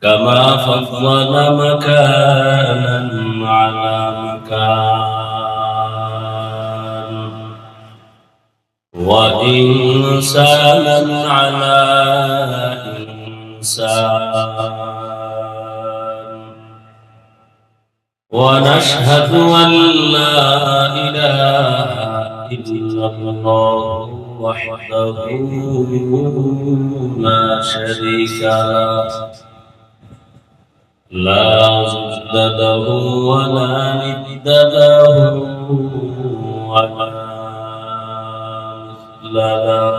كما فضل مكانا على مكان وإنسانا على إنسان ونشهد أن لا إله إلا الله وحده لا شريك له لا ضد له ولا ند له ولا مثل له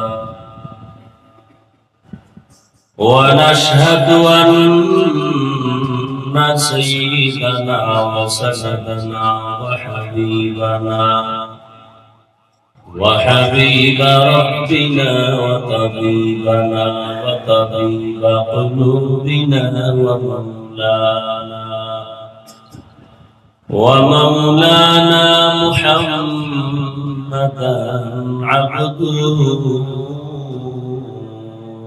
ونشهد أن سيدنا وسندنا وحبيب ربنا وطبيبنا وطبيب قلوبنا ومولانا محمدا عبده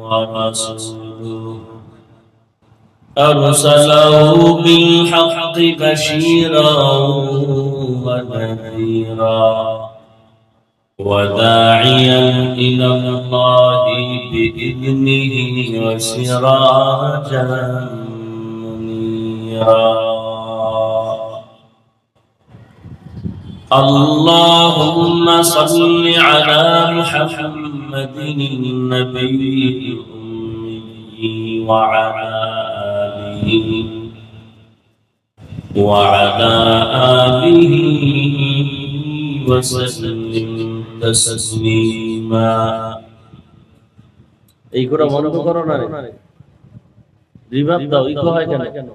ورسوله أرسله بالحق بشيرا ونذيرا وداعيا إلى الله بإذنه وسراجا منيرا اللهم صل على محمد النبي الأمي وعلى آله وسلم تسليما এই করে মনে করো না রে রিভাব দাও ইকো হয় কেন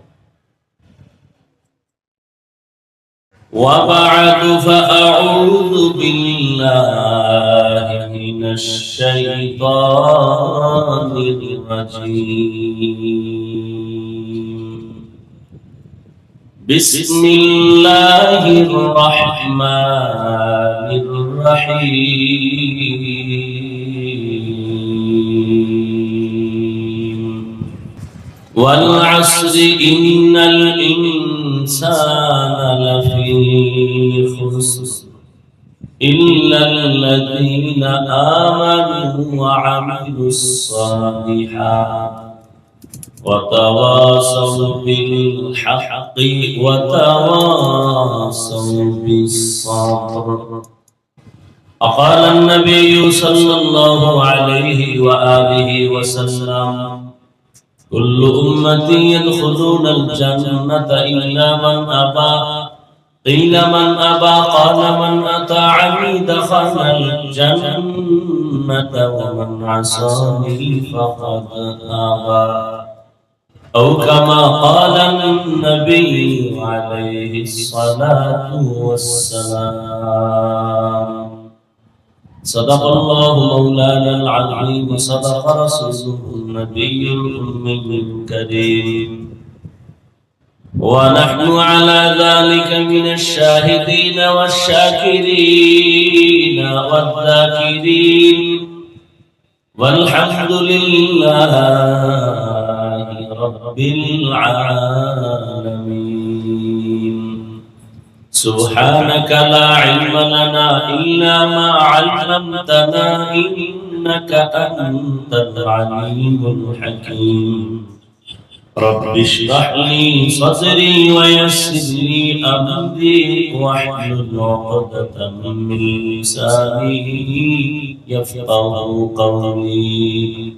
وبعد فأعوذ بالله من الشيطان الرجيم بسم الله الرحمن الرحيم والعصر إن الإنسان لفي خسر إلا الذين آمنوا وعملوا الصالحات وتواصوا بالحق وتواصوا بالصبر. وقال النبي صلى الله عليه وآله وسلم كل أمتي يدخلون الجنة إلا من أبى قيل من أبى قال من أطاعني دخل الجنة ومن عصاني فقد أبى أو كما قال النبي عليه الصلاة والسلام. صدق الله مولانا العظيم وصدق رسوله النبي الأمي الكريم ونحن على ذلك من الشاهدين والشاكرين والذاكرين والحمد لله رب العالمين. سبحانك لا علم لنا إلا ما علمتنا إنك أنت العليم الحكيم. رب اشرح لي صدري ويسر لي أمري واحلل عقدة من لساني يفقهوا قولي.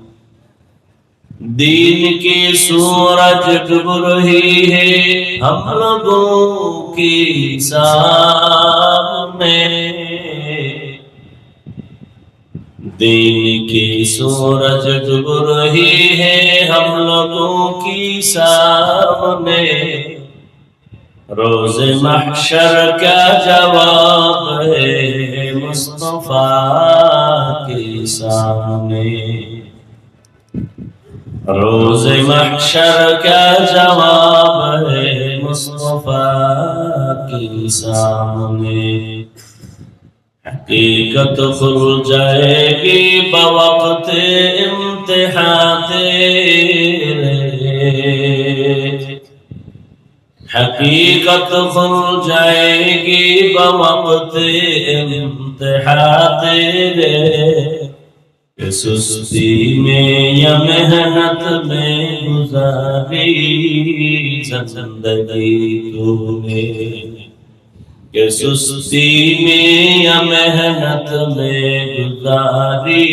دین کی سورج ڈوب رہی ہے ہم لوگوں کے سامنے. دین کی سورج ڈوب رہی ہے ہم لوگوں کی سامنے. روز محشر کا جواب ہے مصطفیٰ کے سامنے. روز محشر کا جواب ہے مصطفیٰ کے سامنے. حقیقت کھل جائے گی بوقت امتحان تیرے. हकीकत खुल जाएगी बवक्त इम्तिहा तेरे कि सुस्ती में या मेहनत में गुजारी जिंदगी तूने कि सुस्ती में या मेहनत में गुजारी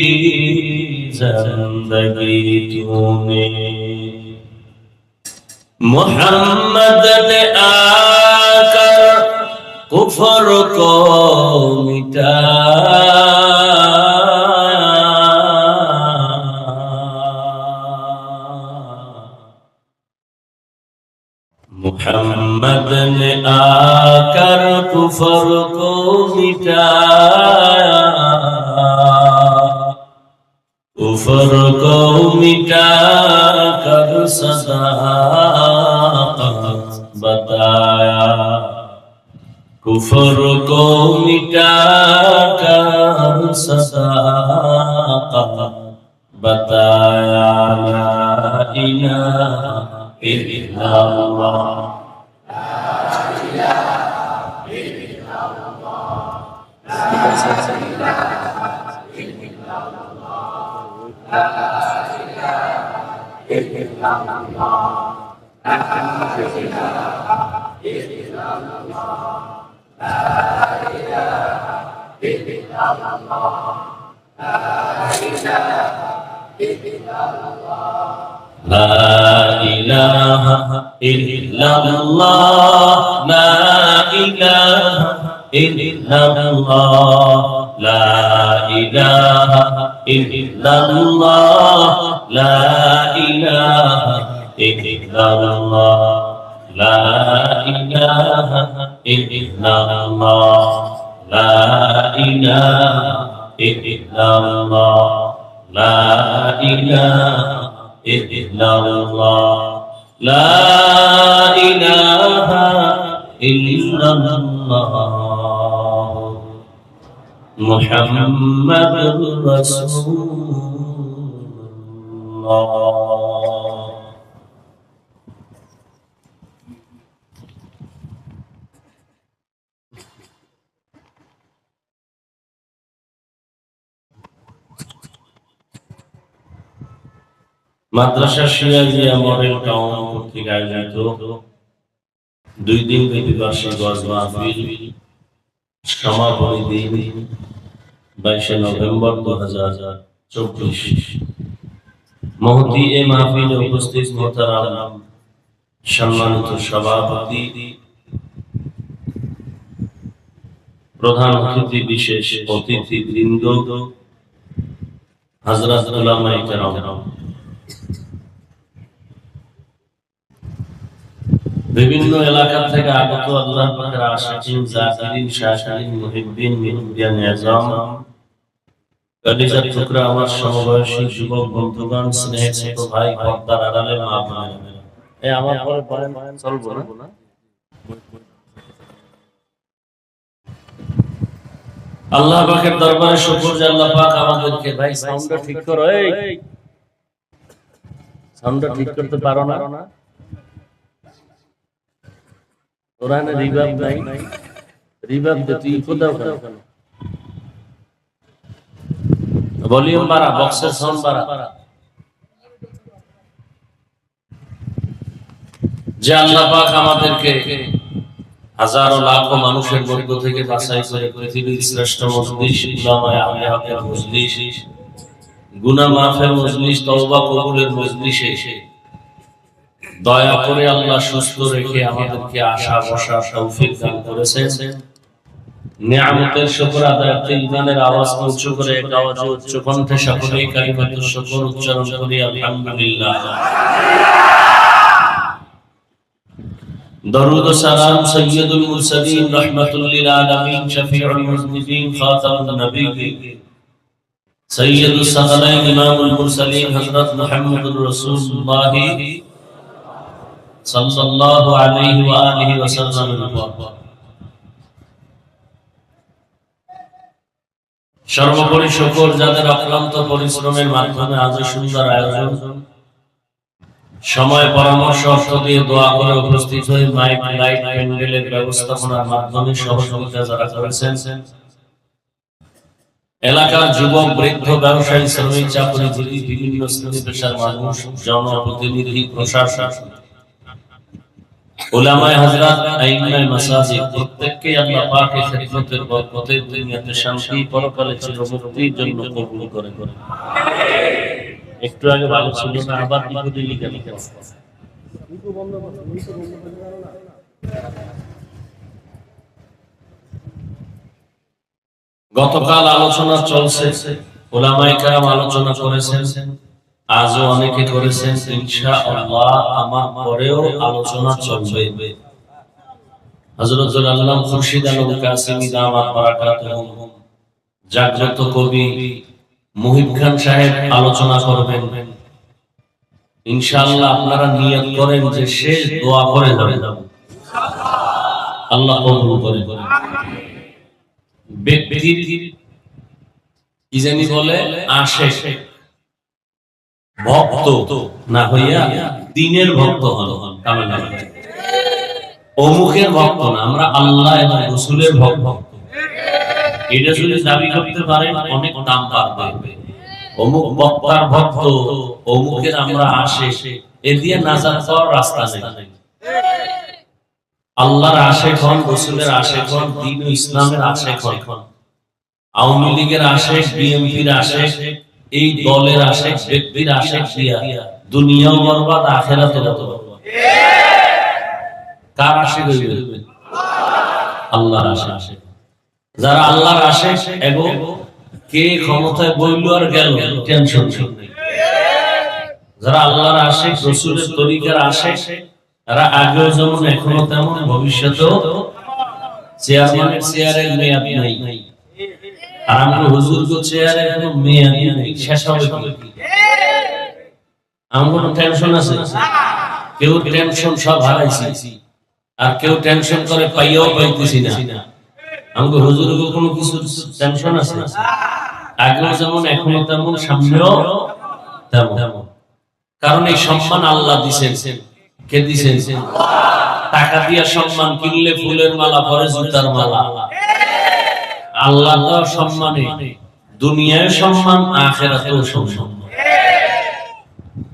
जिंदगी तूने मोहम्मद ने आकर कुफर को मोहम्मद ने आकर कुफर को मिटाया कुफर को मिटा कर सदाकत बताया कुफर को मिटा कर सदाकत बताया ला इलाहा इल्लल्लाह لا إله إلا الله لا إله إلا الله لا إله إلا الله لا إله إلا الله لا إله إلا الله لا إله إلا الله لا إله إلا الله لا إله إلا الله محمد رسول الله মাদ্রাসা সিরাজিয়া মডেল টাউন কর্তৃক আয়োজিত 2 দিন ব্যাপী বার্ষিক ওয়াজ মাহফিল সমাপনী দিন 22 নভেম্বর 2024 মহতি এ মাহফিলে উপস্থিত মোহতারাম সম্মানিত সভাপতি প্রধান অতিথি বিশেষ অতিথিবৃন্দ হযরত উলামায়ে কেরাম বিভিন্ন এলাকা থেকে আগত আল্লাহর পাকের আশিকিন জাকিরিন শাকিরিন মুহিব্বিন মুহিব্বিয়ান আযম কলিজার টুকরা আমার সমবয়সী যুবক বন্ধুগণ স্নেহের ছোট ভাই পর্দার আড়ালে মা বোনেরা এই আমার পরে বয়ান চলবো না আল্লাহ পাকের দরবারে শুকর যে আল্লাহ পাক আমাদেরকে ভাই সাউন্ডটা ঠিক করো এই সাউন্ডটা ঠিক করতে পারো না কোরআনে রিভাব নাই রিভাব দে তুই কোথাও কেন ভলিউম বাড়া বক্সের সাউন্ড বাড়া যে আল্লাহ পাক আমাদেরকে হাজারো লাখো মানুষের মধ্য থেকে বাছাই করে পৃথিবীর শ্রেষ্ঠ মজলিস উলামায়ে আহলের মজলিস গুনাহ মাফের মজলিস তওবা কবুলের মজলিসে দয়া করে আল্লাহ সুস্থ রেখে আমাদেরকে আশা বসা তৌফিক দান করেছেন নিয়ামতের শুকর আদায়ে ঈমানের আওয়াজ উঁচু করে এক আওয়াজে উচ্চ কণ্ঠে সকলেই কালিমাতুশ শুকর উচ্চারণ করি আলহামদুলিল্লাহ দরুদ ও সালাম সাইয়্যিদুল মুরসালিন রাহমাতুল লিল আলামিন শফিউল মুজনিবিন খাতামুন নবিয়্যিন সাইয়্যিদুস সালালাইন ইমামুল মুরসালিন হযরত মুহাম্মদুর রাসূলুল্লাহ সাল্লাল্লাহু আলাইহি ওয়া আলিহি ওয়াসাল্লাম সর্বোপরি শুকর যাদের অক্লান্ত পরিশ্রমের মাধ্যমে আজ সুন্দর আয়োজন সময় পরামর্শ অর্থ দিয়ে দোয়া করে উপস্থিত হয়ে মাইক লাইট প্যান্ডেলের ব্যবস্থাপনার মাধ্যমে সহযোগিতা যারা করেছেন, এলাকার যুবক, বৃদ্ধ, ব্যবসায়ী, শ্রমিক, চাকরিজীবী, বিভিন্ন শ্রেণী পেশার মানুষ, জনপ্রতিনিধি, প্রশাসন, উলামায়ে হযরত, আইম্মায়ে মাসাজিদ, প্রত্যেককে আল্লাহ পাকের খিদমতের বরকতে দুনিয়াতে শান্তি, পরকালে চিরমুক্তির জন্য কবুল করে। একটু আগে ভালো ছিল না, আবার বিপদে লিখে লিখে গতকাল আলোচনা চলছে, উলামায়ে কেরাম আলোচনা করেছেন, আজও অনেকে করেছেন, ইনশাআল্লাহ আমার পরেও আলোচনা চলবে। হযরত আল্লামা খুরশিদ আলম কাসেমী দামাত বারাকাতুহুম, জাগ্রত কবি মুহিব খান সাহেব আলোচনা করবেন। ইনশাআল্লাহ আপনারা নিয়ত করেন যে শেষ দোয়া করে যাবেন, আল্লাহ কবুল করে। ব্যক্তির কি জানি বলে আশেক, ভক্ত না হইয়া দ্বীনের ভক্ত হন, অমুকের ভক্ত না, আমরা আল্লাহ এবং রাসূলের ভক্ত। এটা যদি দাবি করতে পারেন অনেক দাম পাবে। অমুক বক্তার ভক্ত, অমুকের আমরা আশেক, এ দিয়ে নাজাত পাওয়ার রাস্তা নেই। আল্লাহর আশেক হন, রাসূলের আশেক হন, দ্বীন ও ইসলামের আশেক হন। আওয়ামী লীগের আশেক, বিএনপির আশেক, এই দলের আশেক, ব্যক্তির আশেক দিয়া দুনিয়াও বরবাদ, আখিরাতও বরবাদ। কার আশেক হইবে? আল্লাহর আশেক। যারা আল্লাহর আশেক, এবং কে ক্ষমতায় বইল আর গেল, টেনশন নেই। যারা আল্লাহর আশেক, রাসূলের তরিকার আশেক, তারা আগেও যেমন এখনো তেমন, ভবিষ্যতেও চেয়ারম্যানের চেয়ারের মেয়াদ নাই। আর আমরা হুজুর গো চেয়ারে কোনো মেয়াদ নাই, শেষ হবে কি? আমার কোনো টেনশন আছে? কেউ টেনশন সব হারাইছি, আর কেউ টেনশন করে পাইয়াও পাইতেছি না। আমাকে হুজুর গো কোনো কিছু টেনশন আছে? আগেও যেমন এখনো তেমন, সামনেও তেমন। কারণ এই সম্মান আল্লাহ দিছেন। কে দিছেন? টাকা দিয়া সম্মান কিনলে ফুলের মালা, পরে জুতার মালা। আল্লাহ তাআলার সম্মানে দুনিয়ায় সম্মান, আখিরাতেও সম্মান।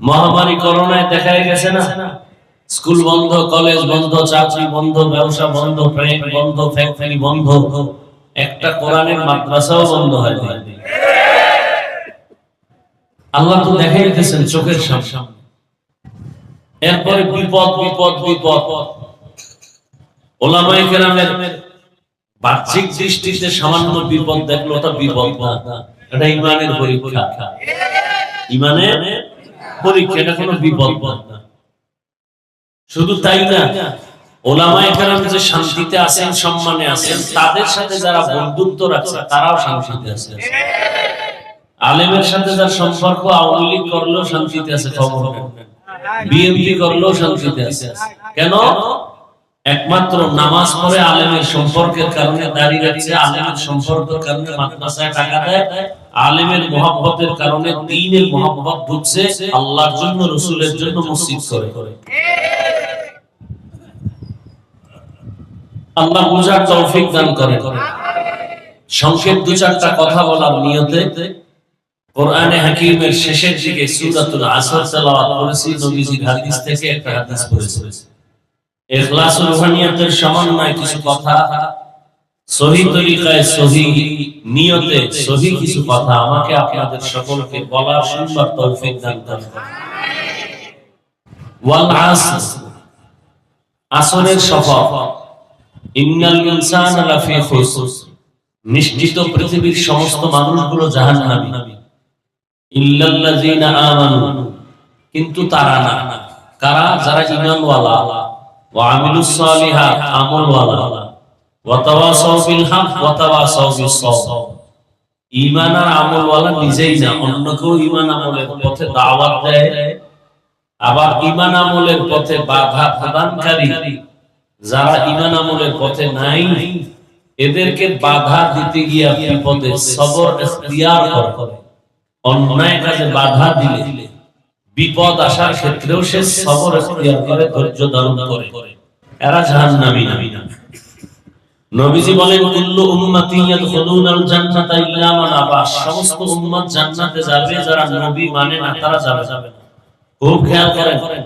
মহামারী করোনায় দেখা গেছে না, স্কুল বন্ধ, কলেজ বন্ধ, চাকরি বন্ধ, ব্যবসা বন্ধ, ট্রেন বন্ধ, ফ্যাক্টরি বন্ধ, একটা কোরআনের মাদ্রাসাও বন্ধ হয়নি। আল্লাহ তো দেখাই দিতেছেন চোখের সামনে। এরপরে বিপদ বিপদ বিপদ। উলামায়ে কেরামের বাহ্যিক দৃষ্টিতে সামান্য বিপদ দেখলো, ওটা বিপদ না, এটা ঈমানের পরীক্ষা। ঈমানের পরীক্ষা, এটা কোনো বিপদ না। শুধু তাই না, উলামায়ে কেরাম যে শান্তিতে আছেন, সম্মানে আছেন, তাদের সাথে যারা বন্ধুত্ব রাখছে তারাও শান্তিতে আছে। আলেমের সাথে যার সম্পর্ক, আওয়ামী লীগ করলেও শান্তিতে আছে, খবর নেন। বিএনপি করলেও শান্তিতে আছে। কেন? একমাত্র নামাজ পড়ে আলেমের সম্পর্কের কারণে দাঁড়িয়ে রাখছে, আলেমের সম্পর্কের কারণে মাদ্রাসায় টাকা দেয়, আলেমের মহব্বতের কারণে দ্বীনের মহব্বত ঢুকছে, আল্লাহর জন্য, রাসূলের জন্য মসজিদ করে। আল্লাহ বুঝার তৌফিক দান করেন। সংক্ষেপ দু চারটা কথা বলার নিয়তে কোরআনে হাকিমের শেষের দিকে সূরাতুল আসর তেলাওয়াত করেছি, নবীজির হাদিস থেকে একটা হাদিস পড়েছি। ইখলাস ও রুহানিয়াতের সমন্বয়ে কিছু কথা, সহিহ তরিকায়, সহিহ নিয়তে, সহিহ কিছু কথা আমাকে আপনাদের সকলকে বলার, শুনবার তৌফিক দান করেন। ওয়াল আসর, আসরের শপথ। ইন্নাল ইনসানা লাফি খুসর, নিশ্চিত পৃথিবীর সমস্ত মানুষগুলো জাহান্নামী। ইল্লাল্লাযীনা আমানু, কিন্তু তারা না। কারা? যারা ঈমানওয়ালা, ওয়া আমিলুস সালিহাত, আমলওয়ালা, ওয়া তাওয়াসাউ বিল হক ওয়া তাওয়াসাউ বিস সাবর। ঈমান আর আমলওয়ালা নিজেই না, অন্যকেও ঈমান আমলের পথে দাওয়াত দেয়, আবার ঈমান আমলের পথে বাধা প্রদানকারী যারা ঈমান আমলের পথে নাই, এদেরকে বাধা দিতে গিয়ে বিপদে সবর ইখতিয়ার করে। অন্যায় কাজে বাধা দিলে, বিপদ আসার ক্ষেত্রেও সে সবর ইখতিয়ার করে, ধৈর্য ধারণ করে, এরা জাহান্নামী না। নবীজি বলেন কুল্লু উম্মতি ইয়াদখুলুনাল জান্নাতা ইল্লা মান আবা, সমস্ত উম্মত জান্নাতে যাবে, যারা নবী মানে না তারা যাবে না। খুব খেয়াল করেন।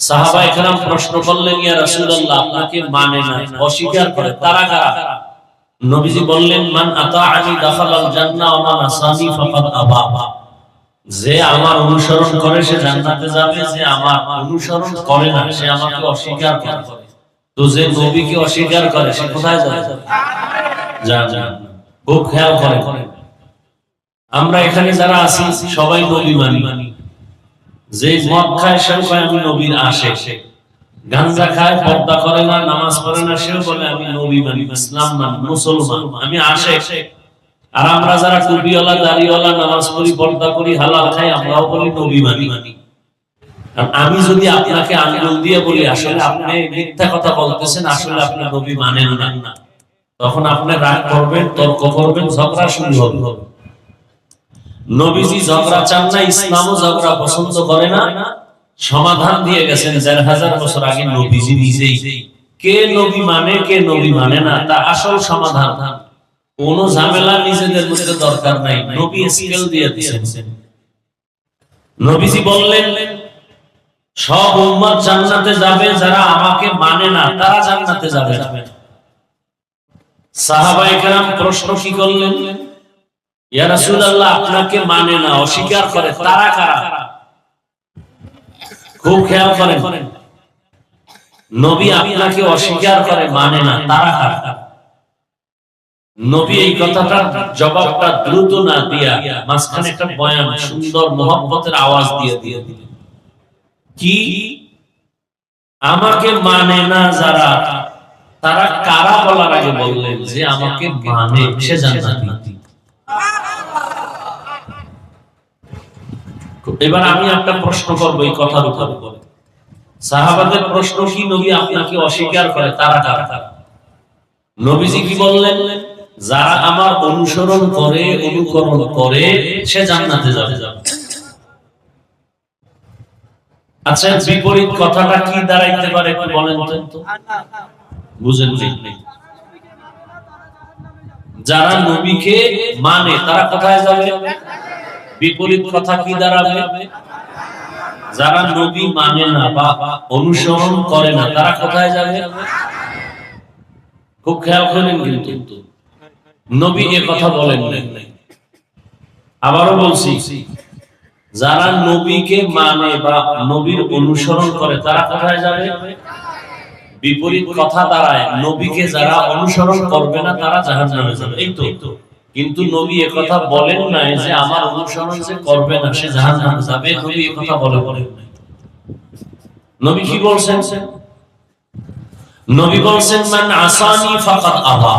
সাহাবায়ে কেরাম প্রশ্ন করলেন, ইয়া রাসূলুল্লাহ, আপনাকে মানে না, অস্বীকার করে, তারা কারা? নবীজি বললেন, মান আতাআনি দাখালাল জান্নাহ ওয়া মান আসানি ফাকাদ আবা, যে আমার অনুসরণ করে সে জান্নাতে যাবে, যে আমার অনুসরণ করে না সে আমাকে অস্বীকার করে। তো যে নবীকে অস্বীকার করে সে কোথায় যাবে? জান্নাত। খুব খেয়াল করেন। আমরা এখানে যারা আছি সবাই নবী মানি। যে মদ খায় সেও কয় আমি নবীর আশিক, গাঁজা খায়, পর্দা করে না, নামাজ পড়ে না, সেও বলে আমি নবী মানি, ইসলাম মানি, মুসলমান, আমি আশিক। আর আমরা যারা টুপিওয়ালা, দাড়িওয়ালা, নামাজ পড়ি, পর্দা করি, হালাল খাই, আমরাও বলি নবী মানি। আমি যদি আপনাকে আঙ্গুল দিয়ে বলি আসলে আপনি মিথ্যা কথা বলতেছেন, আসলে আপনি নবী মানেন না, তখন আপনি রাগ করবেন, তর্ক করবেন, ঝগড়া শুরু হবে। নবীজি ঝগড়া চান না, ইসলামও ঝগড়া পছন্দ করে না। সমাধান দিয়ে গেছেন ১,৫০০ বছর আগে নবীজি নিজেই। কে নবী মানে, কে নবী মানে না, তা আসল সমাধান। কোন ঝামেলা নিজেদের মধ্যে দরকার নাই, নবী স্কেল দিয়ে দিয়েছেন। নবীজি বললেন, সব উম্মত জান্নাতে যাবে, যারা আমাকে মানে না তারা জান্নাতে যাবে। সাহাবায়ে কেরাম প্রশ্ন কি করলেন, ইয়া রাসূলুল্লাহ, আপনাকে মানে না, অস্বীকার করে, তারা কারা? খুব খেয়াল করেন। নবী আপনাকে অস্বীকার করে, মানে না, তারা কারা? নবী এই কথাটার জবাবটা দ্রুত না দিয়া মাঝখানে একটা বয়ান, সুন্দর মুহাব্বতের আওয়াজ দিয়ে দিলেন। কি? আমাকে মানে না যারা, তারা কারা বলার আগে বললেন যে আমাকে মানে সে জান্নাতি। এবার আমি একটা প্রশ্ন করব এই কথার উপর। সাহাবাদের প্রশ্ন কি, নবী আপনাকে অস্বীকার করে, তারা কারা? নবীজি কি বললেন? যারা আমার অনুসরণ করে, অনুকরণ করে, সে জান্নাতে যাবে। আচ্ছা, বিপরীত কথাটা কি দাঁড়াইতে পারে একটু বলেন তো? বুঝেন নেই। যারা নবীকে মানে তারা কোথায় যাবে? বিপরীত কথা কি দাঁড়াবে? যারা নবী মানে না বা অনুসরণ করে না তারা কোথায় যাবে? খুব খেয়াল করেন কিন্তু নবী এ কথা বলেন নাই। আবারও বলছি, যারা নবীকে মানে বা নবীর অনুসরণ করে তারা কোথায় যাবে? বিপরীত কথা দাঁড়ায়, নবীকে যারা অনুসরণ করবে না তারা জাহান্নামে যাবে। এই তো। কিন্তু নবী এ কথা বলেন নাই যে আমার অনুসরণ যে করবে না সে জাহান্নামে যাবে। নবী এ কথা বলেন নাই। নবী কি বলছেন? নবী বলছেন, মান আসানি ফাকাদ আবা,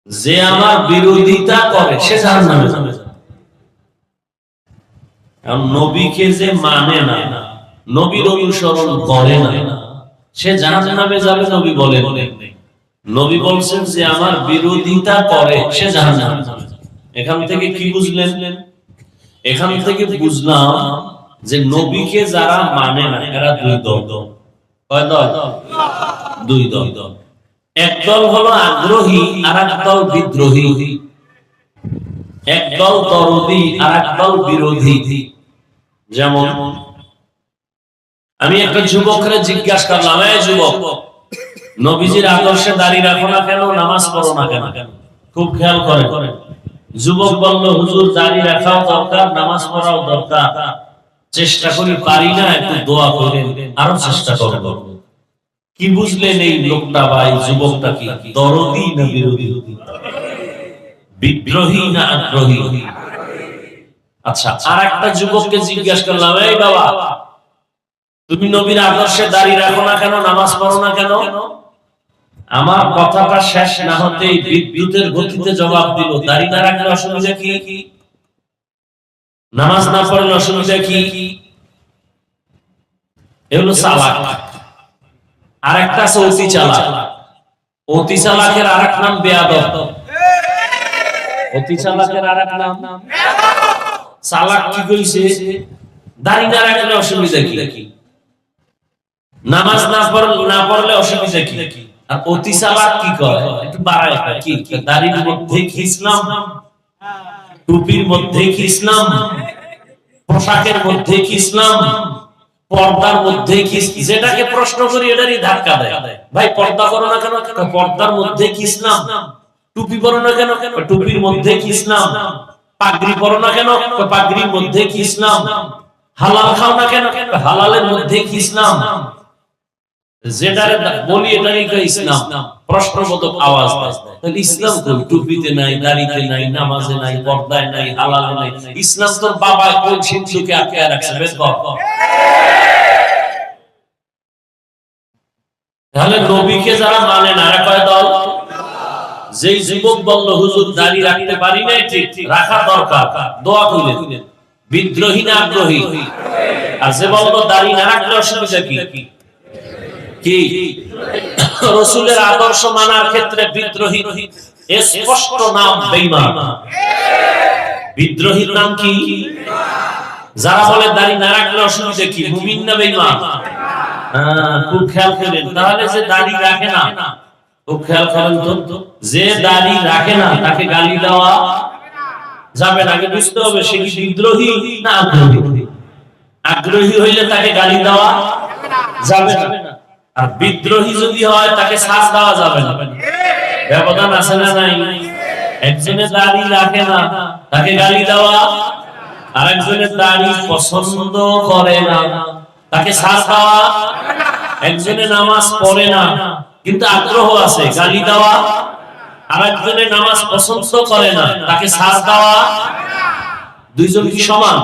যে আমার বিরোধিতা করে সে জাহান্নামে যাবে। নবীকে যে মানে না, নবীর অনুসরণ করে না, সে জাহান্নামে যাবে। নবী বলেন নাই। নবী বলছেন যে আমার বিরোধিতা করে সে জাহান্নামে যাবে। এখান থেকে কি বুঝলেন? এখান থেকে বুঝলাম যে নবীকে যারা মানে না এরা দুই দল। কয় দল? দুই দল। এক দল হলো আগ্রহী, আর এক দল বিদ্রোহী। এক দল দরদি, আর এক দল বিরোধী। যেমন আমি একটা যুবকরে জিজ্ঞাসা করলাম, এই যুবক, নবীজির আদর্শে দাঁড়িয়ে রাখো না কেন, নামাজ পড়ো না কেন? খুব খেয়াল করে। যুবক বলল, হুজুর দাঁড়িয়ে রাখাও দরকার, নামাজ পড়াও দরকার, চেষ্টা করি, পারি না, একটু দোয়া করে আরো চেষ্টা করব। কি বুঝলেন এই লোকটা বা এই যুবকটা কি দরদি না বিরোধী? বিদ্রোহী না আগ্রহী? আচ্ছা, আর একটা যুবককে জিজ্ঞাসা করলাম, এই বাবা, তুমি নবীর আদর্শে দাঁড়িয়ে রাখো না কেন, নামাজ পড়ো না কেন? আমার কথাটা শেষ না হতেই বিদ্যুতের গতিতে জবাব দিল, দাঁড়িয়ে না রাখলে অসুবিধা কি? নামাজ না পড়লে অসুবিধা কি? এগুলো চালাক। আর একটা আছে অতি চালাক। অতি চালাকের আরেক নাম বেয়াদব। অতি চালাকের আরেক নাম চালাক। কি কইছে? দাড়ি না রাখলে অসুবিধা কি? নামাজ না পড়লে অসুবিধা কি? আর অতি চালাক কি করে, একটু বাড়ায় কি দাড়ির মধ্যে কি ইসলাম, টুপির মধ্যে কি ইসলাম, পোশাকের মধ্যে কি ইসলাম, পর্দার মধ্যে কি? যেটাকে প্রশ্ন করি এটারই ধাক্কা দেয়। ভাই পর্দা করো না কেন? পর্দার মধ্যে কি ইসলাম। টুপি পরো না কেন? টুপির মধ্যে কি ইসলাম। পাগড়ি পরো না কেন? পাগড়ির মধ্যে কি ইসলাম। হালাল খাও না কেন? হালালের মধ্যে কি ইসলাম। যেটা বলি এটারই ইসলাম। প্রশ্নবোধক আওয়াজ দেয়। তাহলে ইসলাম তো টুপিতে নাই, দাড়িতে নাই, নামাজে নাই, পর্দায় নাই, হালালে নাই। ইসলাম তোর বাবা কোন সিন্ধুকে আটকে রাখছে, বেশ কর। তাহলে নবীকে যারা মানে না, কয় দল। যেই যুবক বলল হুজুর দাড়ি রাখতে পারি না, ঠিক রাখা দরকার, দোয়া কইলেন। বিদ্রোহী না আগ্রহী? আর যে বলল দাড়ি না রাখলে অসুবিধা কি? রাসূলের আদর্শ মানার ক্ষেত্রে বিদ্রোহী স্পষ্ট নাম বেঈমান। বিদ্রোহীর নাম কি? যারা বলে দাড়ি না রাখলে অসুবিধা কি, মুমিন না বেঈমান? খুব খেয়াল করেন। তাহলে যে দাড়ি রাখে না, খুব খেয়াল করেন তো, যে দাড়ি রাখে না তাকে গালি দেওয়া যাবে না। আগে বুঝতে হবে সে কি বিদ্রোহী না আগ্রহী। আগ্রহী হইলে তাকে গালি দেওয়া যাবে না, আর বিদ্রোহী যদি হয় তাকে শাস্তি দেওয়া যাবে না। ব্যবধান আছে না নাই? একজনে দাড়ি রাখে না তাকে গালি দেওয়া, আর একজনের দাড়ি পছন্দ করে না তাকে শাস্তি দেওয়া। একজনে নামাজ পড়ে না কিন্তু আগ্রহ আছে, গালি দেওয়া। আর একজনে নামাজ পছন্দ করে না তাকে শাস্তি দেওয়া। দুইজন কি সমান?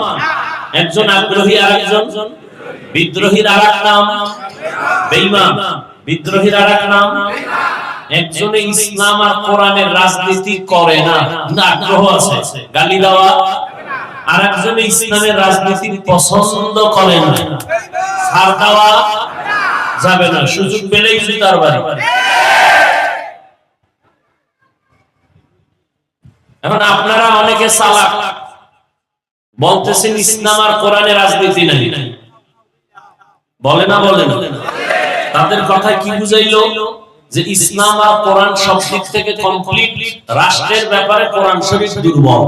একজন আগ্রহী আর একজন বিদ্রোহীর আরেক নাম বেঈমান। বিদ্রোহীর আরেক নাম, একজনে ইসলাম আর কোরআনের রাজনীতি করে না কিন্তু আগ্রহ আছে, গালি দেওয়া। আর একজনে ইসলামের রাজনীতি পছন্দ করে না, ছাড় দেওয়া যাবে না। সুযোগ পেলেই জুতার বাড়ি। এখন আপনারা অনেকে চালাক, বলতেছেন ইসলাম আর কোরআনের রাজনীতি নাই। বলে না? বলে না? তাদের কথায় কি বুঝাইলো? যে ইসলাম আর কোরআন সব দিক থেকে কমপ্লিট। রাষ্ট্রের ব্যাপারে কোরআন শরীফ দুর্বল।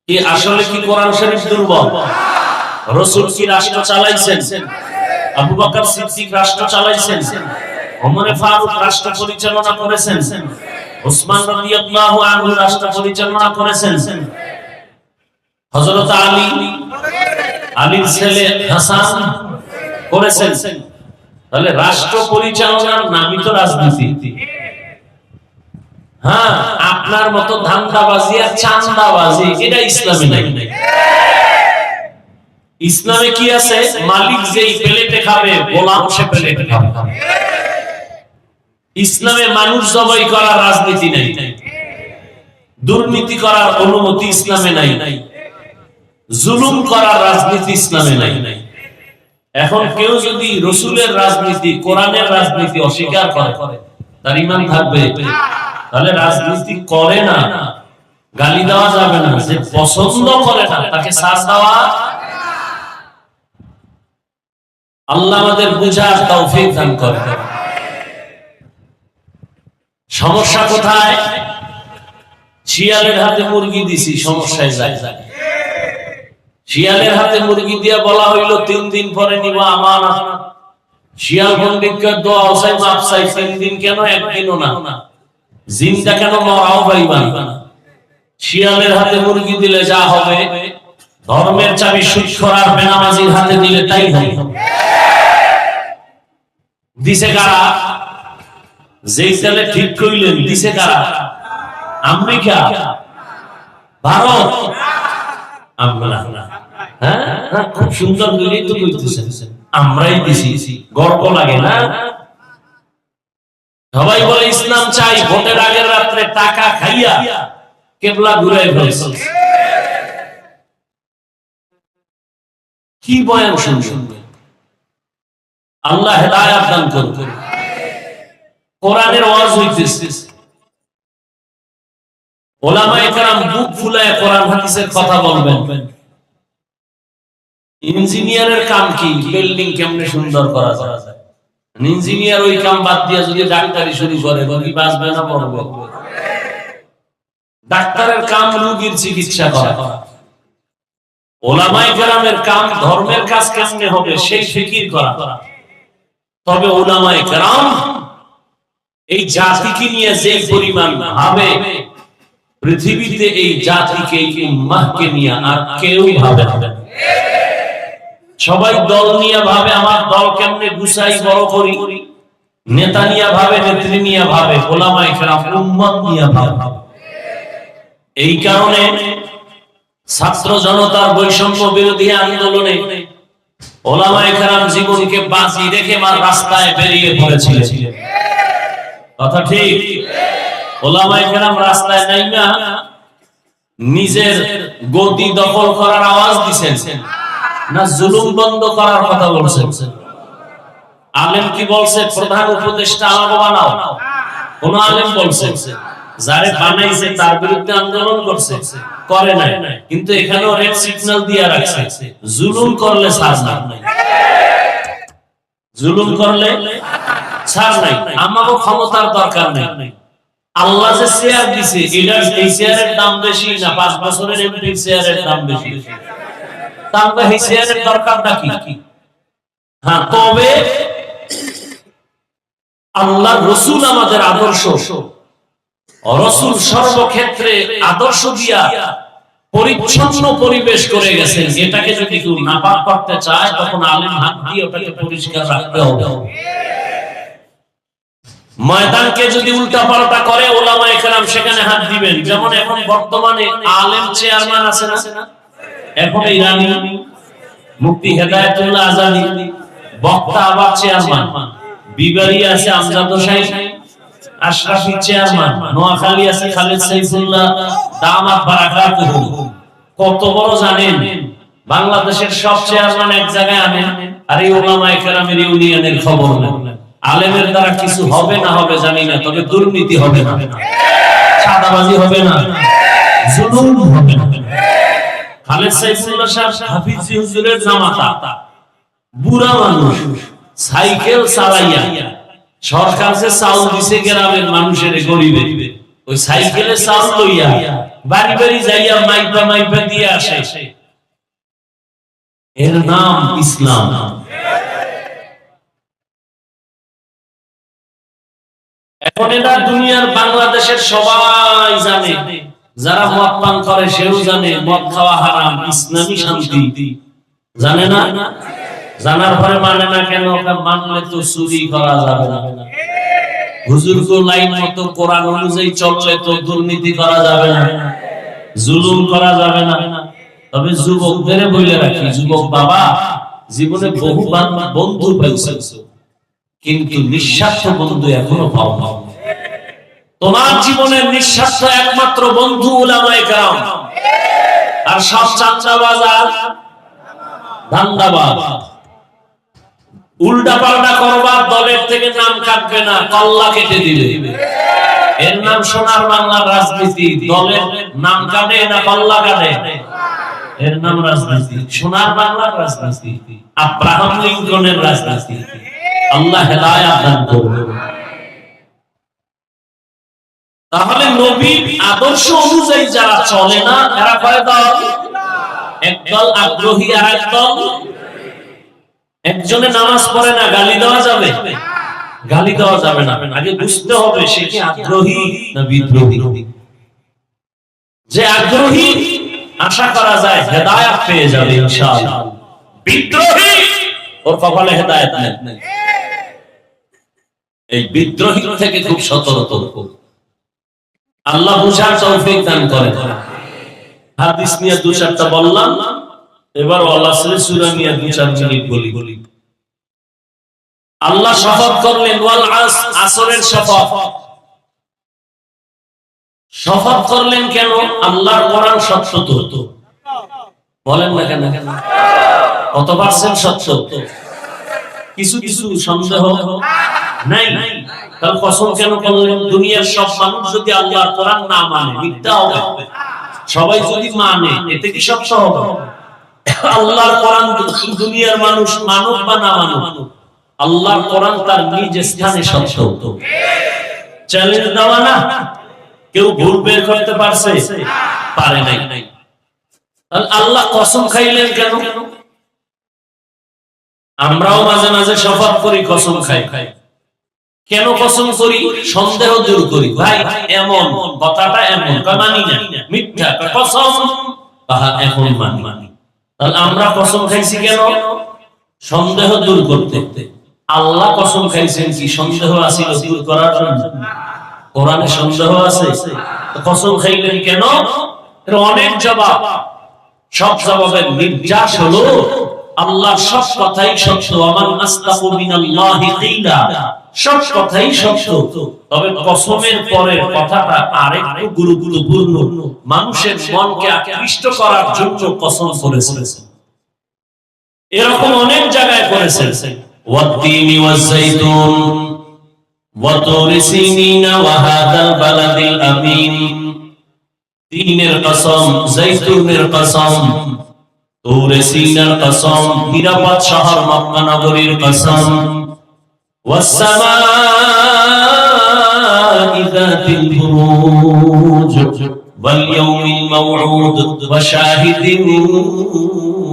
কি আসলে কি কোরআন শরীফ দুর্বল? রাসূল কি রাষ্ট্র চালাইছেন? আবু বকর সিদ্দিক রাষ্ট্র চালাইছেন? ওমর ফারুক রাষ্ট্র পরিচালনা করেছেন? ওসমান রাদিয়াল্লাহু আনহু রাষ্ট্র পরিচালনা করেছেন? হযরত আলীর ছেলে হাসান করেছেন? তাহলে রাষ্ট্র পরিচালনার নামই তো রাজনীতি। হ্যাঁ, আপনার মতো ধান্দাবাজি আর চাঁদাবাজি এটা ইসলামে নাই। ইসলামে কি আছে? মালিক যেই প্লেটে খাবে গোলাম সে প্লেটে খাবে। ইসলামে মানুষ জবাই করার রাজনীতি নাই, দুর্নীতি করার অনুমতি ইসলামে নাই, জুলুম করার রাজনীতি ইসলামে নাই। এখন কেউ যদি রাসূলের রাজনীতি, কোরআনের রাজনীতি অস্বীকার করে, তার ঈমান থাকবে? তাহলে রাজনীতি করে না, গালি দেওয়া যাবে না। যে পছন্দ করে না তাকে শাস্তি দেওয়া। আল্লাহ আমাদের বুঝার তৌফিক দান করে। সমস্যা কোথায়? শিয়ালের হাতে মুরগি দিছি, সমস্যায় যায়। শিয়ালের হাতে মুরগি দিয়া বলা হইল 3 দিন পরে নিবা আমানত। শিয়াল পণ্ডিতকে দোয়া চাই, মাপ চাই। 3 দিন কেন, একদিনও না। জিন্দা কেন, মরাও পাইবা না। শিয়ালের হাতে মুরগি দিলে যা হবে, ধর্মের চাবি সুৎখোর আর বেনামাজির হাতে দিলে তাই হবে। দিছে কারা? যেই ছেলে ঠিক কইলেন দিছে কারা? আমেরিকা, ভারত, আমরা। হ্যাঁ, খুব সুন্দর মিলেই তো কইতেছেন, আমরাই দিছি। গর্ব লাগে না? সবাই বলে ইসলাম চাই, ভোটের আগের রাত্রে টাকা খাইয়া কেবলা ঘুরাই ফেলছে। কি বয়ান শুনবেন? আল্লাহ হেদায়েত দান করুন। কোরআনের ওয়াজ হইতেছে, ওলামায়ে কেরাম বুক ফুলায় কোরআন হাদিসের কথা বলবেন। ইঞ্জিনিয়ারের কাম কি? বিল্ডিং কেমনে সুন্দর করা যায়। ইঞ্জিনিয়ার ওই কাম বাদ দিয়ে যদি ডাক্তারি শুরু করে, রোগী বাঁচবে না মরবে? ডাক্তারের কাম রোগীর চিকিৎসা করা। ওলামায়ে কেরামের কাম ধর্মের কাজ কেমনে হবে সেই ফিকির করা। তবে ওলামায়ে কেরাম এই জাতিকে নিয়ে যে পরিমাণ ভাবে, পৃথিবীতে এই জাতিকে, এই উম্মাহকে নিয়ে আর কেউ ভাবে না। সবাই দল নিয়ে ভাবে, আমার দল কেমনে গুছাই বড় করি। নেতা নিয়ে ভাবে, নেত্রী নিয়ে ভাবে, ওলামায়ে কেরাম উম্মত নিয়ে ভাবে। এই কারণে ছাত্র জনতার বৈষম্য বিরোধী আন্দোলনে ওলামায়ে কেরাম জীবনকে বাজি রেখে রাস্তায় বেরিয়ে পড়েছিলেন। কথা ঠিক? ওলামায়ে কেরাম রাস্তায় নাইমা নিজের গদি দখল করার আওয়াজ দিয়েছেন না জুলুম বন্ধ করার কথা বলছেন? আলেম কি বলছে প্রধান উপদেষ্টা আমাকে বানাও? কোন আলেম বলছে? যারে বানাইছে তার বিরুদ্ধে আন্দোলন করছে? করে নাই। কিন্তু এখানেও রেড সিগন্যাল দিয়ে রাখছে, জুলুম করলে ছাড় নাই। জুলুম করলে ছাড় নাই। আমাকে ক্ষমতার দরকার নেই। আল্লাহ যে চেয়ার দিছে, এটার এই চেয়ারের দাম বেশি না 5 বছরের এমপি চেয়ারের দাম বেশি? তাহলে এই চেয়ারের দরকারটা কি? হ্যাঁ, তবে আল্লাহ রাসূল আমাদের আদর্শ। রাসূল সর্বক্ষেত্রে আদর্শ দিয়া পরিচ্ছন্ন পরিবেশ করে গেছেন। এটাকে যদি কেউ নাপাক করতে চায় তখন আলেম হাত দিয়ে ওটাকে পরিষ্কার রাখতে হবে। ময়দানকে যদি উল্টাপাল্টা করে ওলামায়ে কেরাম সেখানে হাত দিবেন। যেমন এখন বর্তমানে আলেম চেয়ারম্যান আছে না? এখন ইরানি মুফতি হেদায়েতুল্লাহ আজাদি, বক্তা আবার চেয়ারম্যান। বিবাড়ি আছে আমজাদ হোসেন আশরাফি চেয়ারম্যান। নোয়াখালী আছে খালেদ সাইফুল্লাহ দামাত বারাকাতুহু। কত বড় জানেন? বাংলাদেশের সব চেয়ারম্যান এক জায়গায় আনেন, আর এই ওলামায়ে কেরামের ইউনিয়নের খবর নেন। আলেমের দ্বারা কিছু হবে না হবে জানি না, তবে দুর্নীতি হবে না, চাঁদাবাজি হবে না, জুলুম হবে না। খালেদ সাইফুল্লাহ সাহেব হাফিজি হুজুরের জামাতা, বুড়া মানুষ, সাইকেল চালাইয়া সরকার যে চাউল দিছে গ্রামের মানুষের, গরিবে, ওই সাইকেলে চাউল লইয়া বাড়ি বাড়ি যাইয়া মাইপা মাইপা দিয়ে আসে। এর নাম ইসলাম। এখন এটা দুনিয়ার বাংলাদেশের সবাই জানে। যারা মদ পান করে সেও জানে মদ খাওয়া হারাম, ইসলামী শান্তি। জানে না? জানার পরে মানে না কেন? মানলে তো চুরি করা যাবে না, হুজুর তো লাইন মতো কোরআন অনুযায়ী চললে তো দুর্নীতি করা যাবে না, জুলুম করা যাবে না। তবে যুবকদের বলে রাখি, যুবক বাবা, জীবনে বহু বন্ধু পেয়েছো, কিন্তু নিঃস্বার্থ বন্ধু এখনো পাও না। তোমার জীবনের নিঃস্বার্থ একমাত্র বন্ধু উলামায়ে কেরাম। আর সব চাঁদাবাজ আর ধান্দাবাজ। উল্টা পাল্টা করবা, দলের থেকে নাম কাটবে না, কল্লা কেটে দিবে। এর নাম সোনার বাংলার রাজনীতি। দলের নাম কাটে না কল্লা কাটে, এর নাম রাজনীতি। সোনার বাংলার রাজনীতি, আব্রাহাম লিঙ্কনের রাজনীতি। আল্লাহ হেদায়েত দান করুন। তাহলে নবীর আদর্শ অনুযায়ী যারা চলে না, এরা কয় দল? একদল আগ্রহী আর একদল। একজনে নামাজ পড়ে না, গালি দেওয়া যাবে? গালি দেওয়া যাবে না। আগে বুঝতে হবে সে কি আগ্রহী না বিদ্রোহী। যে আগ্রহী আশা করা যায় হেদায়েত পেয়ে যাবে ইনশাআল্লাহ। বিদ্রোহী ওর কপালে হেদায়েত নেই। এই বিদ্রোহী থেকে খুব সতর্ক। আল্লাহ বুঝার তৌফিক দান করেন। হাদিস নিয়ে 2-4টা বললাম, এবার আল্লাহ সূরা নিয়ে 2-4 মিনিট বলি। আল্লাহ শপথ করলেন ওয়াল আসরের শপথ। শপথ করলেন কেন? আল্লাহর কোরআন সত্য তো। বলেন না কেন? কত পার্সেন্ট সত্য? কিছু কিছু সন্দেহ নাই। তাহলে কসম কেন করলেন? দুনিয়ার সব মানুষ যদি আল্লাহর কোরআন না মানে মিথ্যা হবে। সবাই যদি মানে এতে কি সত্য হবে? আল্লাহর কোরআন দুনিয়ার মানুষ মানুক বা না মানুক, আল্লাহর কোরআন তার নিজ স্থানে সত্য। চ্যালেঞ্জ দেওয়া না, কেউ ভুল বের করতে পারছে? পারে নাই। আল্লাহ কসম খাইলেন কেন? আমরাও মাঝে মাঝে শপথ করি, কসম খাই। কেন কসম করি? সন্দেহ দূর করি। ভাই এমন কথাটা এমন মানি না, মিথ্যা কসম এখন মানি। তাহলে আমরা কসম খাইছি কেন? সন্দেহ দূর করতে। আল্লাহ কসম খাইছেন কি সন্দেহ আছিল দূর করার জন্য? কোরআনে সন্দেহ আছে, কসম খাইলেন কেন? এর অনেক জবাব। সব জবাবের নির্যাস হলো আল্লাহর সব কথাই সত্য। আমান আস্তাগু মিনাল্লাহি কিলা, সব কথাই সত্য। তবে কসমের পরের কথাটা আরেকটু গুরুত্বপূর্ণ। মানুষের মনকে আকৃষ্ট করার জন্য কসম করেছেন। এরকম অনেক জায়গায় করেছেন। ওয়াত-তিনি ওয়াজ-যাইতুন ওয়া তুরি সিনিনা ওয়া হাদাল বালাদিল আমিন। তিনের কসম, যাইতুনের কসম, তুরে সিনার কসম, নিরাপদ শহর মক্কা নগরীর কসম, ওয়াস সামাই যাতিল বুরুজ ওয়াল ইয়াউমিল মাউউদ ওয়া শাহিদিন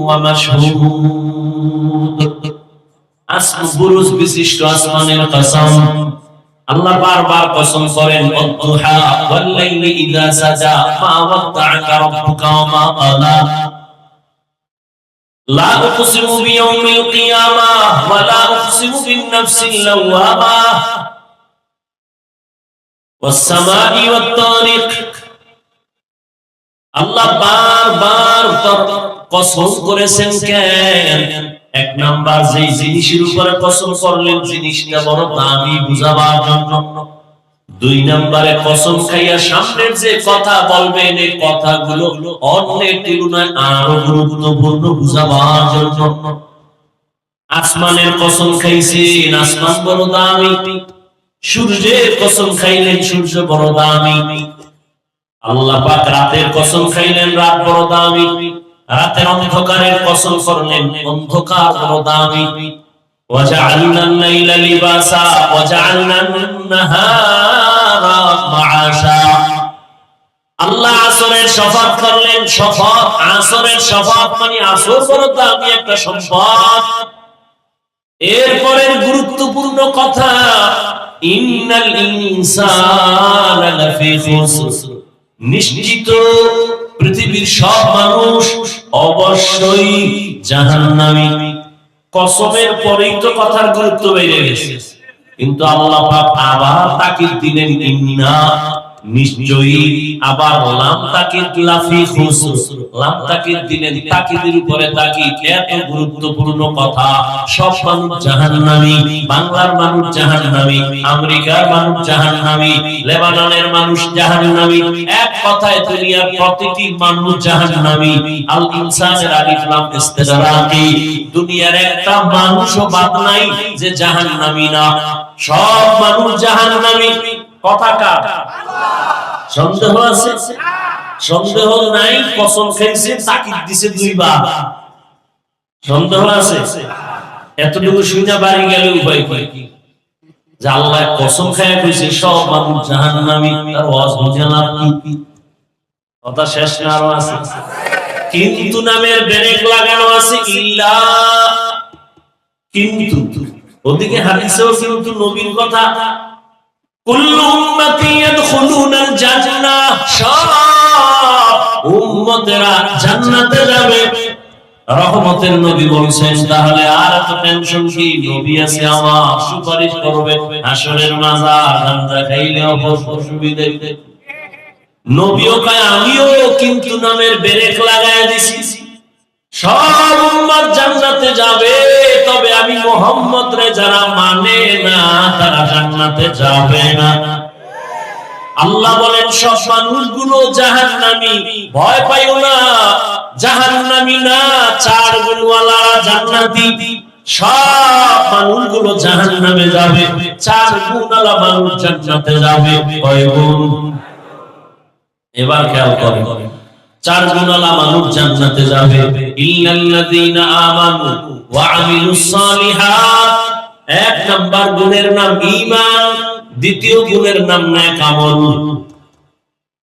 ওয়া মাশহুদ। আসমান বুরুজ বিশিষ্ট আসমানের কসম। আল্লাহ বারবার কসম করেন, ওয়াদ-দুহা ওয়াল লাইলি ইযা সাজা মা ওয়াদ্দাআকা রাব্বুকা ওয়া মা ক্বালা। লা উকসিমু বিয়াউমিল কিয়ামাহ ওয়া লা উকসিমু বিন-নাফসিল লাওয়ামাহ ওয়াস সামাই ওয়াত তারিক। আল্লাহ বারবার কসম করেছেন কেন? এক নাম্বার যে জিনিসের উপরে কসম করলেন জিনিসটা বড় দামি বুঝাবার জন্য। দুই নম্বরে কসম খাইয়া সামনের যে কথা বলবেন এই কথাগুলো অন্যের তুলনায় আরো গুরুত্বপূর্ণ বুঝাবার জন্য। আসমানের কসম খাইছেন, আসমান বড় দামি। সূর্যের কসম খাইলেন, সূর্য বড় দামি। আল্লাহ পাক রাতের কসম খাইলেন, রাত বড় দামি। রাতের অন্ধকারের কসম করলেন, অন্ধকার বড় দামি। وجعلنا الليل لباسا وجعلنا النهار معاشا। আল্লাহ আসরের শপথ করলেন, শপথ আসরের শপথ মানে আসর বড় দামি একটা সম্পদ। এরপরের গুরুত্বপূর্ণ কথা, ইন্নাল ইনসানা লাফি খুসর। নিশ্চিত পৃথিবীর সব মানুষ অবশ্যই জাহান্নামী। কসমের পরেই তো কথার গুরুত্ব বেড়ে গেছে, কিন্তু আল্লাহ পাক আবার তাকিদ দিলেন, ইন্না নিশ্চয়ই, আবার লাম তাকিদ লাফি খুসর, লাম তাকিদ দিলেন তাকিদের উপরে তাকিদ। এত গুরুত্বপূর্ণ কথা। সব মানুষ জাহান্নামী। বাংলার মানুষ জাহান্নামী, আমেরিকার মানুষ জাহান্নামী, লেবাননের মানুষ জাহান্নামী। এক কথায় দুনিয়ার প্রতিটি মানুষ জাহান্নামী। আল ইনসানের আলিফ লাম ইস্তিগরাকি। দুনিয়ার একটা মানুষও বাদ নাই যে জাহান্নামী না। সব মানুষ জাহান্নামী। কথা কার? সন্দেহ আছে? সন্দেহ নাই। কসম খাইছে, তাকিদ দিছে দুইবার। সন্দেহ আছে? এতটুকু শুনে বাড়ি গেলে উপায় কি? যে আল্লাহ কসম খাইয়া কইছে সব মানুষ জাহান্নামী, তার ওয়াজ বুঝে লাভ কি? কথা শেষ না, আরো আছে। কিন্তু নামের ব্রেক লাগানো আছে, ইল্লা। কিন্তু ওদিকে হাদিসেও কিন্তু নবীর কথা, কুল্লু উম্মতি ইয়াদখুলুনাল জান্নাহ, সব উম্মতেরা জান্নাতে যাবে। রহমতের নবী বলছেন, তাহলে আর এত টেনশন কি? নবী আছে আমার, সুপারিশ করবে হাসরের মাজার, গাঞ্জা খাইলে অসুবিধা। নবীও কয় আমিও কিন্তু নামের ব্রেক লাগায় দিছি। সব উম্মত জান্নাতে যাবে, তবে আমি মুহাম্মদ রে যারা মানে না তারা জান্নাতে যাবে না। আল্লাহ বলেন সব মানুষগুলো জাহান্নামী, ভয় পাইও না, জাহান্নামী না, চার গুণওয়ালারা জান্নাতি। সব মানুষগুলো জাহান্নামে যাবে, চার গুণওয়ালা মানুষ জান্নাতে যাবে। কয় গুণ? এবার খেয়াল করেন, চার গুণওয়ালা মানুষ জান্নাতে যাবে। ইল্লাল্লাযীনা আমানু ওয়া আমিলুস সালিহাত, এক নাম্বার গুণের নাম ঈমান, দ্বিতীয় গুণের নাম নেক আমল।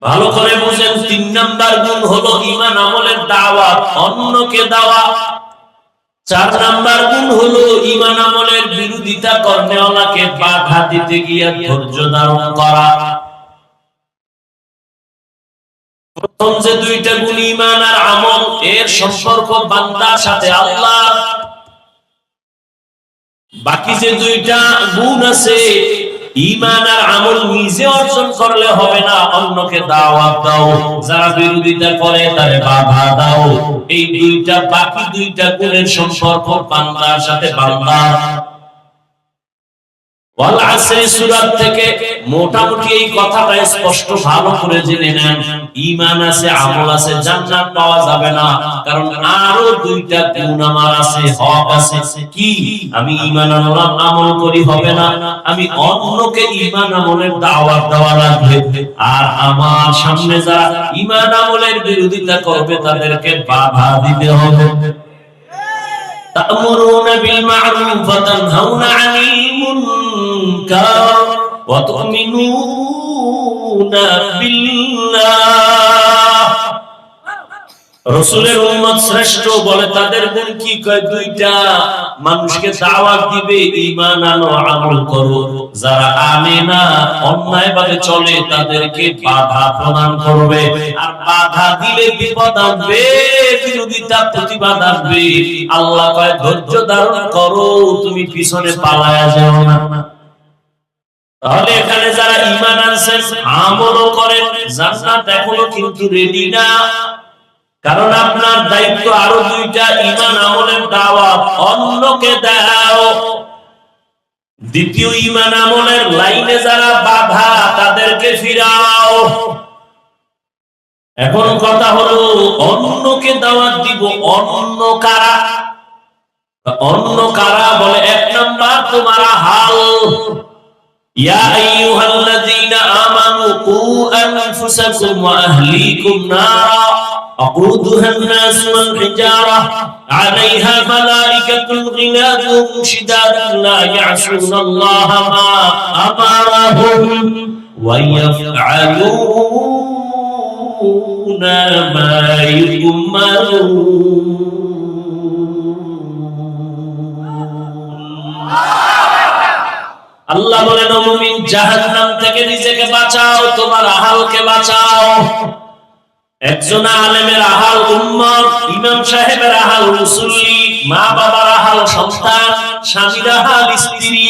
ভালো করে বুঝেন, তিন নাম্বার গুণ হলো ঈমান আমলের দাওয়াত, অন্যকে দেওয়া। চার নাম্বার গুণ হলো ঈমান আমলের বিরোধিতা করনেওয়ালাকে বাধা দিতে গিয়ে ধৈর্য ধারণ করা। প্রথম যে দুইটা গুণ ঈমান আর আমল, এর সম্পর্ক বান্দার সাথে আল্লাহ। বাকি যে দুইটা গুণ আছে, ঈমান আর আমল নিজে অর্জন করলে হবে না, অন্যকে দাওয়াত দাও, যারা বিরোধিতা করে তারে বাধা দাও। এই দুইটা, বাকি দুইটা গুণের সম্পর্ক বান্দার সাথে বান্দা। ওয়াল আসরি সূরা থেকে মোটামুটি এই কথাটা স্পষ্ট ভালো করে জেনে নেন। ঈমান আছে, আমল আছে, জান্নাত পাওয়া যাবে না, কারণ আরো দুইটা গুণ আমার আছে, হক আছে। কি? আমি ঈমান আনলাম, আমল করি হবে না, আমি অন্যকে ঈমান আমলের দাওয়াত দেওয়া লাগবে। আর আমার সামনে যারা ঈমান আমলের বিরোধিতা করবে তাদেরকে বাধা দিতে হবে। তা'মুরুনা বিল মা'রুফ ওয়া তানহাউনা 'আনিল মুনকার ওয়া তু'মিনুনা বিল্লাহ। রাসূলের উম্মত শ্রেষ্ঠ বলে তাদের গুণ কি? কয় দুইটা, মানুষকে দাওয়াত দিবে, ঈমান আনো, আমল করো। যারা আনে না, অন্যায়ভাবে চলে, তাদেরকে বাধা প্রদান করবে। আর বাধা দিলে বিপদ আসবে, বিরোধিতা প্রতিবাদ আসবে। আল্লাহ কয় ধৈর্য ধারণ করো, তুমি পিছনে পালায়া যাও না। তাহলে এখানে যারা ঈমান আনছেন, আমলও করেন, জান্নাত এখনো কিন্তু রেডি না। কারণ আপনার দায়িত্ব আরো দুইটা, ঈমান আমলের দাওয়াত, অন্যকে দাও। দ্বিতীয়, ঈমান আমলের লাইনে যারা বাধা, তাদেরকে ফিরাও। এখন কথা হলো, অন্যকে দাওয়াত দিব, অন্য কারা? অন্য কারা বলে, এক নাম্বার তোমারা হাল। ইয়া আইয়ুহাল্লাযীনা আমানু কু আনফুসাকুম ওয়া আহলিকুম নারা وقودها الناس والحجارة عليها ملائكة غلاظ شداد لا يعصون الله ما أمرهم ويفعلون ما يؤمرون। আল্লাহ বলেন, মুমিন জাহান্নাম থেকে নিজেকে বাঁচাও, তোমার আহালকে বাঁচাও। একজন আলেমের আহাল উম্মত, ইমাম সাহেবের আহাল মুসল্লি, মা বাবার আহাল সন্তান, স্বামীর আহাল স্ত্রী,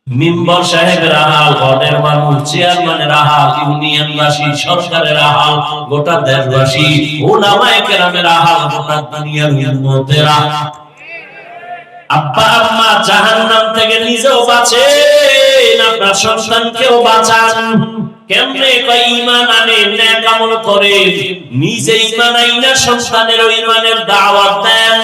মেম্বার সাহেবের আহাল, ওয়ার্ডের মানুষ, চেয়ারম্যানের আহাল, ইউনিয়নবাসী, সরকারের আহাল, গোটা দেশবাসী, উলামায়ে কেরামের আহাল, গোটা দুনিয়ার উম্মতেরা। আব্বা আম্মা জাহান্নাম থেকে নিজেও বাঁচেন, আপনার সন্তানকেও বাঁচান। কেমনে? কয় ঈমান আনে, নেক আমল করে, নিজে ঈমান আইনা সন্তানেরও ঈমানের দাওয়াত দেন,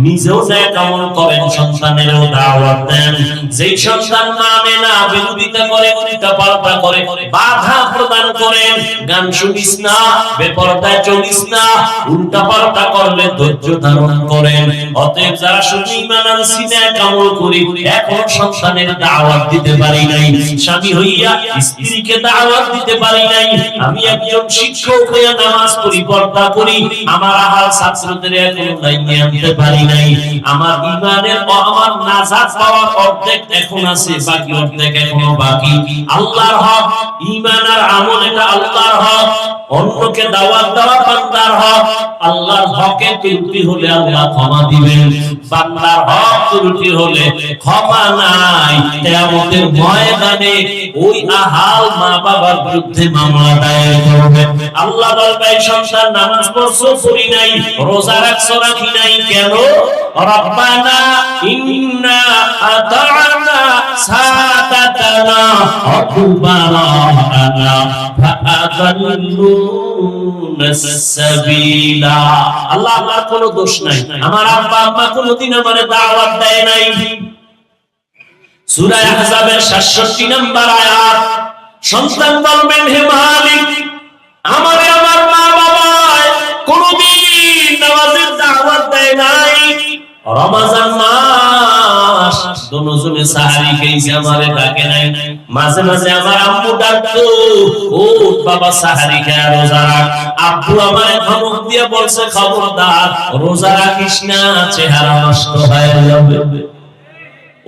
নিজেও নেক আমল করেন, সন্তানেরও দাওয়াত দেন। যেই সন্তান মানে না, বিরোধিতা করে, উল্টাপাল্টা করে, বাধা প্রদান করেন, গান শুনিস না, বেপরদায় চলিস না, উল্টাপাল্টা করলে ধৈর্য ধারণ করেন। অতএব যারা শুধু ঈমান আনছি, নেক আমল করি, এখন সন্তানের দাওয়াত দিতে পারি নাই, স্বামী হইয়া স্ত্রীকে দাওয়াত দিতে পারি নাই, আমি একজন শিক্ষক হইয়া নামাজ পড়ি, পর্দা করি, আমার আহাল ছাত্রদের এখন লাইনে আনতে পারি নাই। আমার ঈমানের আমার নাজাত পাওয়ার অর্ধেক এখন আছে, বাকি অর্ধেক এখনো বাকি। আল্লাহর হক, ঈমান আর আমল, এটা আল্লাহর হক। অন্যকে দাওয়াত দেওয়া বান্দার হক। আল্লাহর হকে ত্রুটি হলে আল্লাহ ক্ষমা দিবেন, বান্দার হক ত্রুটি হলে ক্ষমা নাই। কিয়ামতের ময়দানে ওই আহাল মা বাবার বিরুদ্ধে মামলা দায়ের করবে। আল্লাহ বলবে, সন্তান নামাজ পড়ছো, পড়ি নাই, রোজা রাখছো, রাখি নাই, কেন? রব্বানা ইন্না আতা'না সাদাতানা ওয়া কুবারানা ফাআযাল্লুনা সাবিলা। আল্লাহর কোনো দোষ নাই, আমার আব্বা আম্মা কোনোদিন আমারে দাওয়াত দেয় নাই। সূরা আহজাবের ৬৭ নম্বর আয়াত। সন্তান বলবেন, হে মালিক, আমারে আমার মা বাবা কোনদিন নামাজের দাওয়াত দেয় নাই। রমজান মাস দুজনে সাহারি খেয়েছে, আমারে ডাকে নাই। মাঝে মাঝে আমার আম্মু ডাকতো, ও বাবা সাহারি খেয়ে রোজা রাখ। আব্বু আমারে ধমক দিয়ে বলছে, খবরদার রোজা রাখিস না, চেহারা নষ্ট হয়ে যাবে।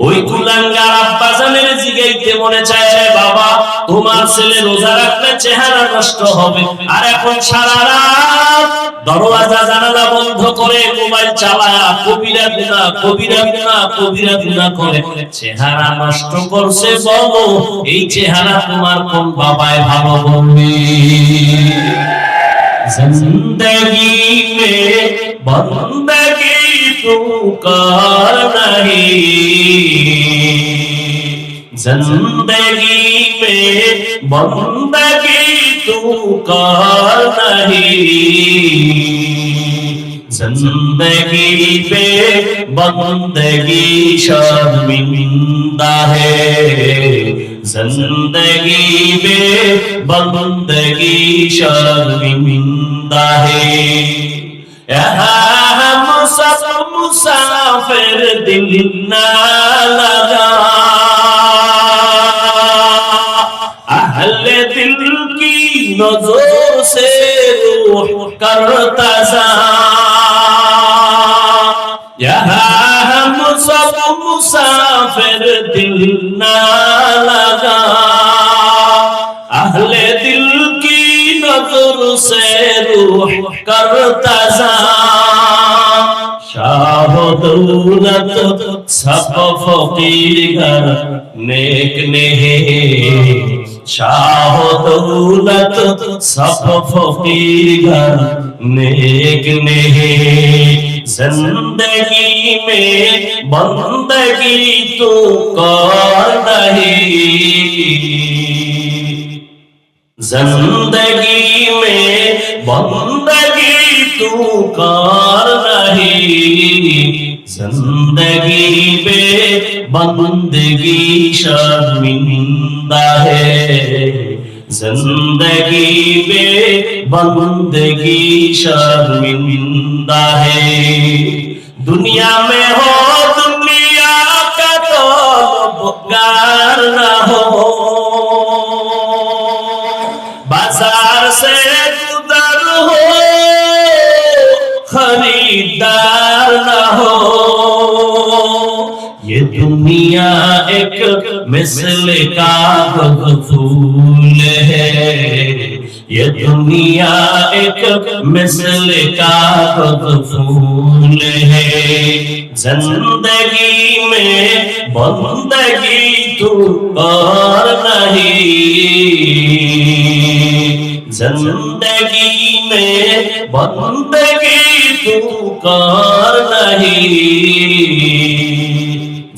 ওই কুলাঙ্গার আব্বা জানের জিগাইতে মনে চায়, বাবা তোমার ছেলে রোজা রাখলে চেহারা নষ্ট হবে, আর এখন সারা রাত দরওয়াজা জানালা বন্ধ করে মোবাইল চালায়া কবিরা গুনাহ কবিরা গুনাহ কবিরা গুনাহ করে চেহারা নষ্ট করছে। বলো এই চেহারা তোমার কোন বাবায় ভালো বলবে? जिंदगी में बंदगी तू कर नहीं, जिंदगी में बंदगी तू कर नहीं, जिंदगी पे बंदगी शर्मिंदा है, जिंदगी में बंदगी शर्मिंदा है। हम सब मुसाफिर दिल ना लगा, अहले दिल की नजर से रूह करता जा, हम सब मुसाफिर दिल ना लगा, अहले दिल की नजर से रूह करता जा, शाह दौलत सब फकीर घर नेक नहीं, शाह दौलत सब फकीर घर नेक नहीं, जिंदगी में बंदगी तू कर नहीं, जिंदगी में बंदगी तू कर नहीं, जिंदगी में बंदगी शर्मिंदा है, जिंदगी में बंदगी शर्मिंदा है। दुनिया में हो दुनिया का तो पुकार न हो, बाजार से गुजर हो खरीदार न हो, ये दुनिया एक मिसल का फूल है, ये दुनिया एक मिसल का फूल है, जिंदगी में बंदगी तू कर नहीं, जिंदगी में बंदगी तू कर नहीं,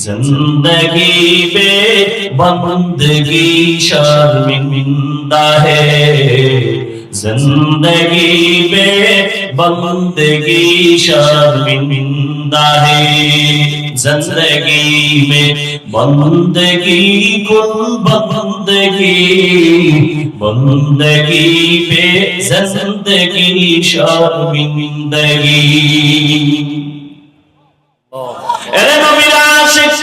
जिंदगी में बंदगी शर्मिंदा है, जिंदगी में बंदगी शर्मिंदा है, जिंदगी में बंदगी कुल बंदगी, बंदगी पे जिंदगी शर्मिंदगी। এরে নবীর আশিক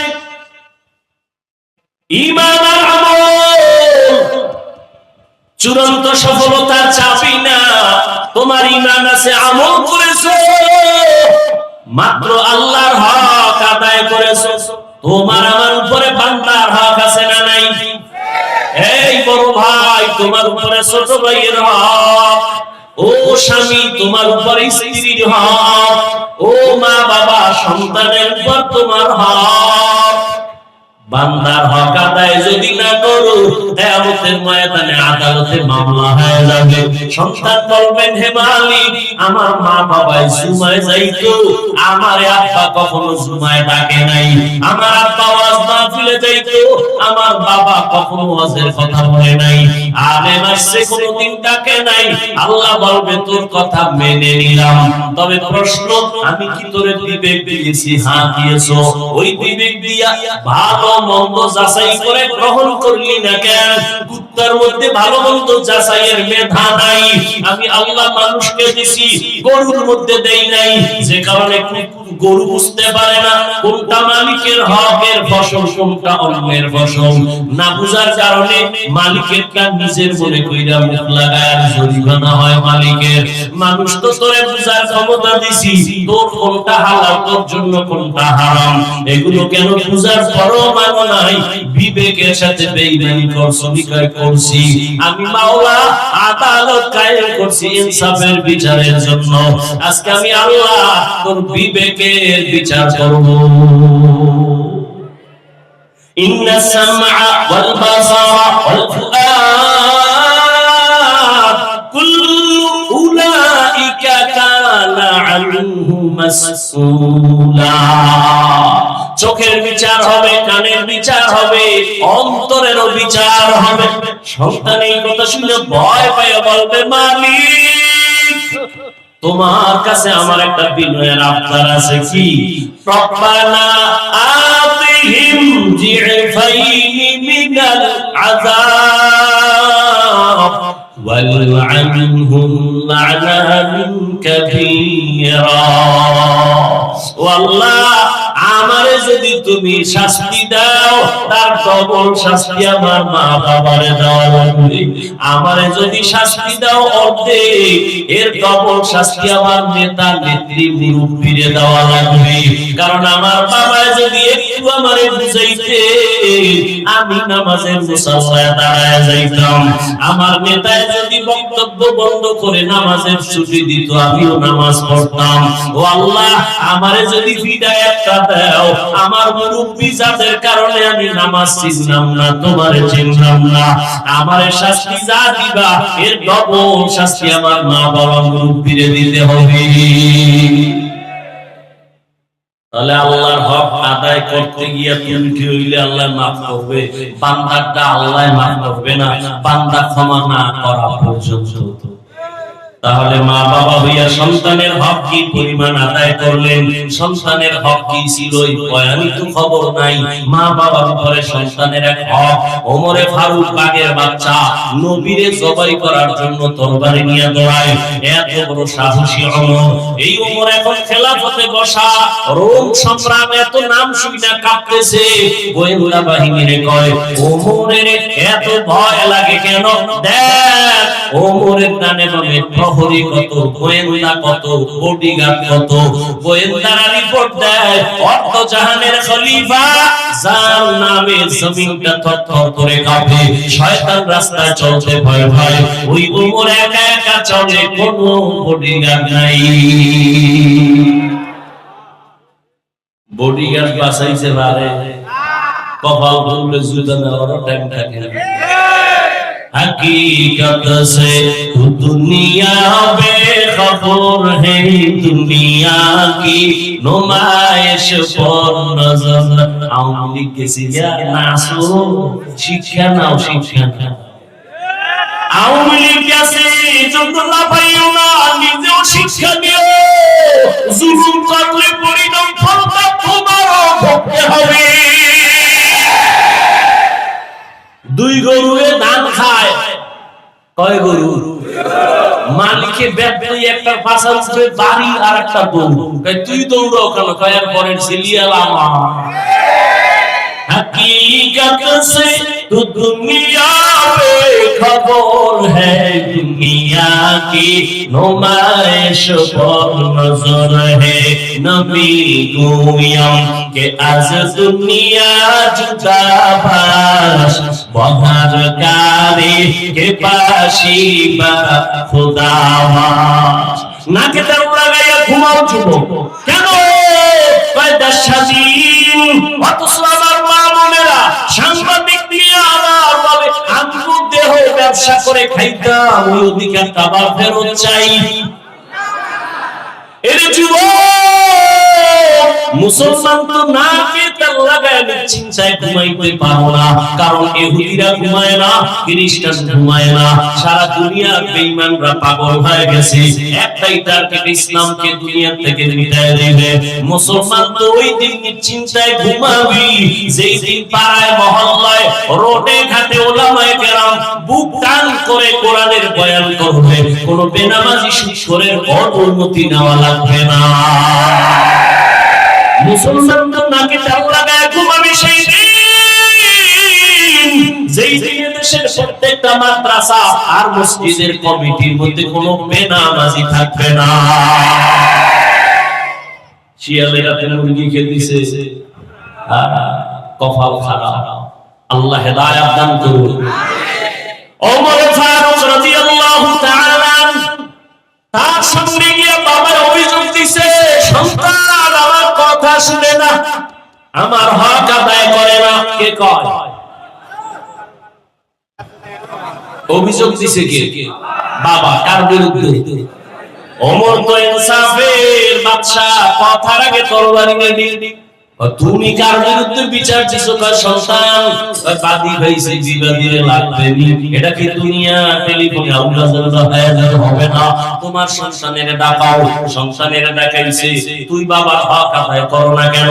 ঈমান আর আমল চূড়ান্ত সফলতার চাবি না। তোমার ঈমান আছে, আমল করেছো, মাত্র আল্লাহর হক আদায় করেছো, তোমার আমার উপরে বান্দার হক আছে না নাই? এই বড় ভাই তোমার উপরে ছোট ভাইয়ের হক, ও স্বামী তোমার উপরে স্ত্রীর হক, ও মা বাবা সন্তানের উপর তোমার হক। বান্দার হক আদায় যদি না করো, কিয়ামতের ময়দানে আদালতে মামলা হয়ে যাবে। সন্তান বলবেন, হে মালিক আমার মা বাবাই জুমায় যাইতো, আমার আব্বা কখনো জুমায় ডাকে নাই, আমার আব্বা ওয়াজ মাহফিলে যাইতো, আমার বাবা কখনো ওয়াজের কথা বলে নাই, আলেম আসছে কোনোদিন ডাকে নাই। আল্লাহ বলবে, তোর কথা মেনে নিলাম, তবে প্রশ্ন আমি কি তোরে বিবেক দিয়েছি? হ্যাঁ দিয়েছো। ওই বিবেক দিয়া ভালো মন্দ যাচাই করে গ্রহণ করলি না কেন? কুত্তার মধ্যে ভালো মন্দ যাচাইয়ের মেধা নাই। আমি আল্লাহ মানুষকে দিছি, গরুর মধ্যে দেই নাই, যে কারণে গরু বুঝতে পারে না কোনটা মালিকের হকের ফসল, কোনটা অন্যের ফসল। না বুঝার কারণে মালিকেরটা নিজের মনে কইরা মুখ লাগায় জরিমানা হয় মালিকের। মানুষ তো তোরে বুঝার ক্ষমতা দিছি, তোর কোনটা হালাল, তোর জন্য কোনটা হারাম, এগুলো কেন বুঝার পরও মানো নাই? বিবেকের সাথে বেঈমানি করছি, বিকার করছি। আমি মাওলা আদালত কায়েম করছি ইনসাফের বিচারের জন্য। আজকে আমি আল্লাহ তোর বিবেকের বিচার করব। ইন্নাস সামআ ওয়াল বাসারা ওয়াল ফুআদ কুল্লু উলাইকা কানা আনহু মাসউলা। চোখের বিচার হবে, কানের বিচার হবে, অন্তরেরও বিচার হবে। সন্তান এই কথা শুনে ভয় পেয়ে বলবে, মালিক তোমার কাছে আমার একটা বিনয়ের আবদার আছে। কি? রব্বানা আতিহিম জি'ফাইনি মিনাল আযাব ওয়ালআনহুম লা'নান কাবীরা। ও আল্লাহ, আমারে যদি তুমি শাস্তি দাও, তার ডবল শাস্তি আমার মা বাবারে দেওয়া লাগবে। আমারে যদি শাস্তি দাও অর্ধেক, এর ডবল শাস্তি আমার নেতা নেত্রী মুরব্বীরে দেওয়া লাগবে। কারণ আমার বাবা যদি একটু আমারে বুঝাইতে, আমি নামাজের মুসাল্লায় দাঁড়ায় যাইতাম। আমার নেতায় যদি বক্তব্য বন্ধ করে নামাজের ছুটি দিত, আমিও নামাজ পড়তাম। ও আল্লাহ, আমারে যদি হিদায়াতটা দাও, আমার মুরব্বি যাদের কারণে আমি নামাজ চিনলাম না, তোমারে চিনলাম না, আমারে শাস্তি যা দিবা এর ডবল শাস্তি আমার মা বাবা মুরব্বিরে দিতে হবে। তাহলে আল্লাহর হক আদায় করতে গিয়ে ত্রুটি হইলে আল্লাহ মাফ করবে, বান্দারটা আল্লাহ মাফ করবে না, বান্দা ক্ষমা না করা পর্যন্ত। তাহলে মা বাবা হইয়া সন্তানের হক কি পরিমাণ আদায় করলেন, সন্তানের হক কি ছিল এই বয়ানি তো খবর নাই। মা বাবার উপরে সন্তানের এক হক। ওমরে ফারুক বাগের বাচ্চা, নবীরে জবাই করার জন্য তরবারি নিয়ে দৌড়ায়, এত বড় সাহসী ওমর। এই ওমর এখন খেলাফতে বসা, রোম সম্রাট এত নাম শুনে কাঁপতেছে। গোয়েন্দা বাহিনীরে কয়, ওমরের এত ভয় লাগে কেন? দেখ ওমরের ডানে বামে প্রহরী কত, গোয়েন্দা কত, বডিগার্ড কত। গোয়েন্দারা রিপোর্ট দেয়, অর্ধ জাহানের খলিফা যার নামে জমিনটা থরথর করে কাঁপে, শয়তান রাস্তায় চলতে ভয় ভয়, ওই ওমর একা একা চলে, কোনো বডিগার্ড নাই। বডিগার্ড বাঁচাইছে পারে, কপাল খুললে জুতা নেওয়ারও টাইম থাকে না। हकीकत से दुनिया बेखबर है, दुनिया की नुमाइश पर नजर। आवामी लीग के सिया नासो शिक्षा नाओ, शिक्षा नाओ। आवामी लीग कैसे जंगला भाइयों ना निजो शिक्षा दियो, जुलुम करले परिणाम फलता तुम्हारो भोगते হবে। দুই গরুয়ে ধান খায়, কয় গরু? মালিকে ব্যাপারী একটা পাশা উঠে বাড়ি আর একটা দৌড়, তুই দৌড়াও কেন? কয় আর পরের সিলিয়াল আমার। हकीकत से तो दुनिया बेखबर है, दुनिया की नुमाइश पर नजर है। नबी गोयम के आज दुनिया जुदा बाश, बहर गारे के पाशी बा खुदा बाश। ना के दरुड़ा गया घुमाओ चुपो কেন? কয়টা স্বাধীন অথচ আমার মা বোনেরা সাংবাদিক নিয়ে আমার বলে আমি দেহ ব্যবসা করে খাইতাম, ওই অধিকারটা আবার ফেরত চাই। এর যুবক মুসলমান তো না খেতে টান লাগায় চিন্তায় ঘুমাইতে পারো না, কারণ ইহুদিরা ঘুমায় না, খ্রিস্টান ঘুমায় না, সারা দুনিয়া বেঈমানরা পাগল হয়ে গেছে একটাই টার্গেট, ইসলামকে দুনিয়া থেকে মিটায় দিবে। মুসলমান তো ওই দিন চিন্তায় ঘুমাবি যেই দিন পাড়ায় মহল্লায় রোডে ঘাটে ওলামায়ে কেরাম বুক টান করে কোরআনের বয়ান করবে, কোন বেনামাজি সুশরের অনুমতি নেওয়া লাগবে না। মুসলমান তো নাকি টান লাগায় ঘুমাবি সেই দিন যেই দিনে দেশের প্রত্যেকটা মাদ্রাসা আর মসজিদের কমিটির মধ্যে কোনো বেনামাজি থাকবে না। শিয়ালেরা মুরগি খেতেছে, কপাল খারাপ, আল্লাহ হেদায়েত দান করুন। ওমর ফারুক রাদিয়াল্লাহু তাআলা তার সামনে গিয়ে বাবার অভিযোগ দিছে, সন্তান আমার কথা শুনে না, আমার হক আদায় করে না। কে কয়? অভিযোগ দিছে কে? বাবা। কার বিরুদ্ধে? ওমর তো ইনসাফের বাদশা, কথার আগে তরবারি নিয়ে তুমি কার বিরুদ্ধে বিচার দিছো? সন্তান বাদী হইছে, বিবাদীরে লাগবে নি। এটা কি দুনিয়া টেলিফোনে আউলাজাল্লাহ হায়াত হবে না? তোমার সন্তানের ডাকাও, সন্তানের ডাকাইছে, তুই বাবার হক আদায় করো না কেন?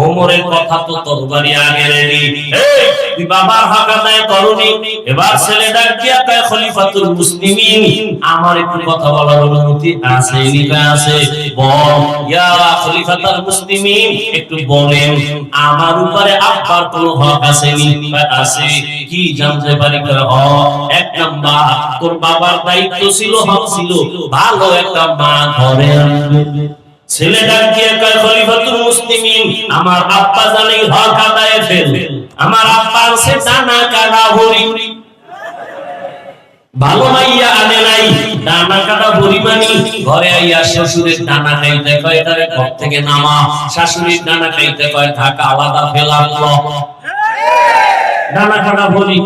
ওমরের কথা তো তরবারি আগে রেডি। এই তুই বাবার হক আদায় করনি, এবার ছেলে ডাক দিয়া কয়, খলিফাতুল মুসলিমিন আমার একটু কথা বলার অনুমতি আছে? নিকা আছে, বল। ইয়া খলিফাতুল মুসলিমিন একটু বলেন আমার উপরে আব্বার কোনো হক আছে নি? আছে। কি জানতে পারি? এক নাম্বার তোর বাবার দায়িত্ব ছিল, হক ছিল ভালো একটা মা ঘরে আনবে। ছেলে ডাক দিয়ে কয়, খলিফাতুল মুসলিমিন আমার আব্বা জানেই হক আদায়ে ফেল, আমার আব্বা আছে দানা কাটা হরি, ভালো মাইয়া আনে নাই, দানা কাটা পরিমাণই ঘরে আইয়া শ্বশুরের দানা খাইতে কয়, তারে ঘর থেকে নামা। শাশুড়ির দানা খাইতে কয়, ঢাকা আলাদা ফেলালো। দানা কাটা বলি,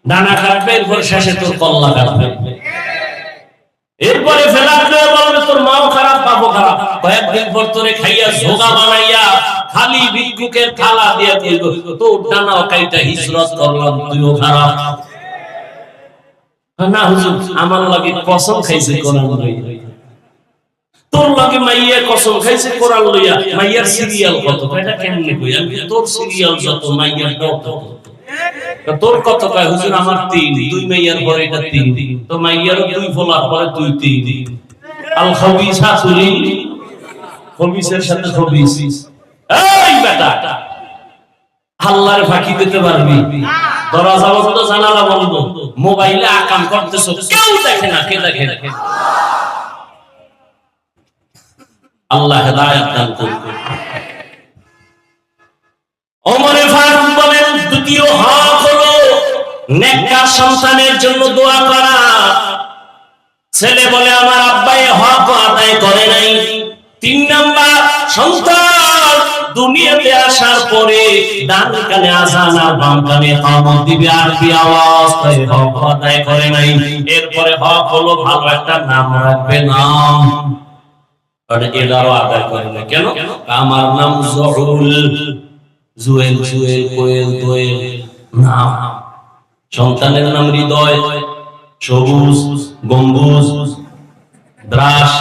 দানা কাটবে, এরপর শেষে তোর কল্লা কাটবে, এরপরে ফেলালে বলবে তোর মাও খারাপ, বাপও খারাপ। কয়েকদিন পর তোরে খাইয়া জোগা বানাইয়া খালি ভিক্ষুকের থালা দিয়ে দিল, তোর দানা কাইটা হিজরত করলাম, তুইও খারাপ। না হুজুর, আমার লাগে কসম খাইছে কোরআন লইয়া, তোর লাগে মাইয়া কসম খাইছে কোরআন লইয়া। মাইয়ার সিরিয়াল কত? এটা কেমনে কই? আমি তোর সিরিয়াল যত, মাইয়ার কত? তোর কত? কয় হুজুর আমার 3, 2 মাইয়ার পরে এটা 3, তো মাইয়ার 2 ফলার পরে 2 3। আল খবিসাতু লিল খবিসের সাথে খবিস। এই বেটা, আল্লাহর ফাঁকি দিতে পারবি? দরজা বন্ধ, জানালা বন্ধ, মোবাইলে আকাম করতেছো, কেউ দেখে না। কে দেখে? আল্লাহ হেদায়েত দান করুন। ওমর ফারুক বলেন, দ্বিতীয় হক হলো নেককার সন্তানের জন্য দোয়া করা। ছেলে বলে আমার আব্বাই হক আদায় করে নাই। 3 নাম্বার, সন্তান দুনিয়াতে আসার পরে ডান কানে আযান আর বাম কানে ইকামত দিবে, আরবি আওয়াজ, তাই হক আদায় করে নাই। এরপরে হক হলো ভালো একটা নাম রাখবে, নাম, আর এটাও আদায় করে না। কেন? আমার নাম জহুল, জুয়েল, জুয়েল, কোয়েল, দোয়েল নাম। সন্তানের নাম হৃদয়, সবুজ, গম্বুজ, দ্রাস,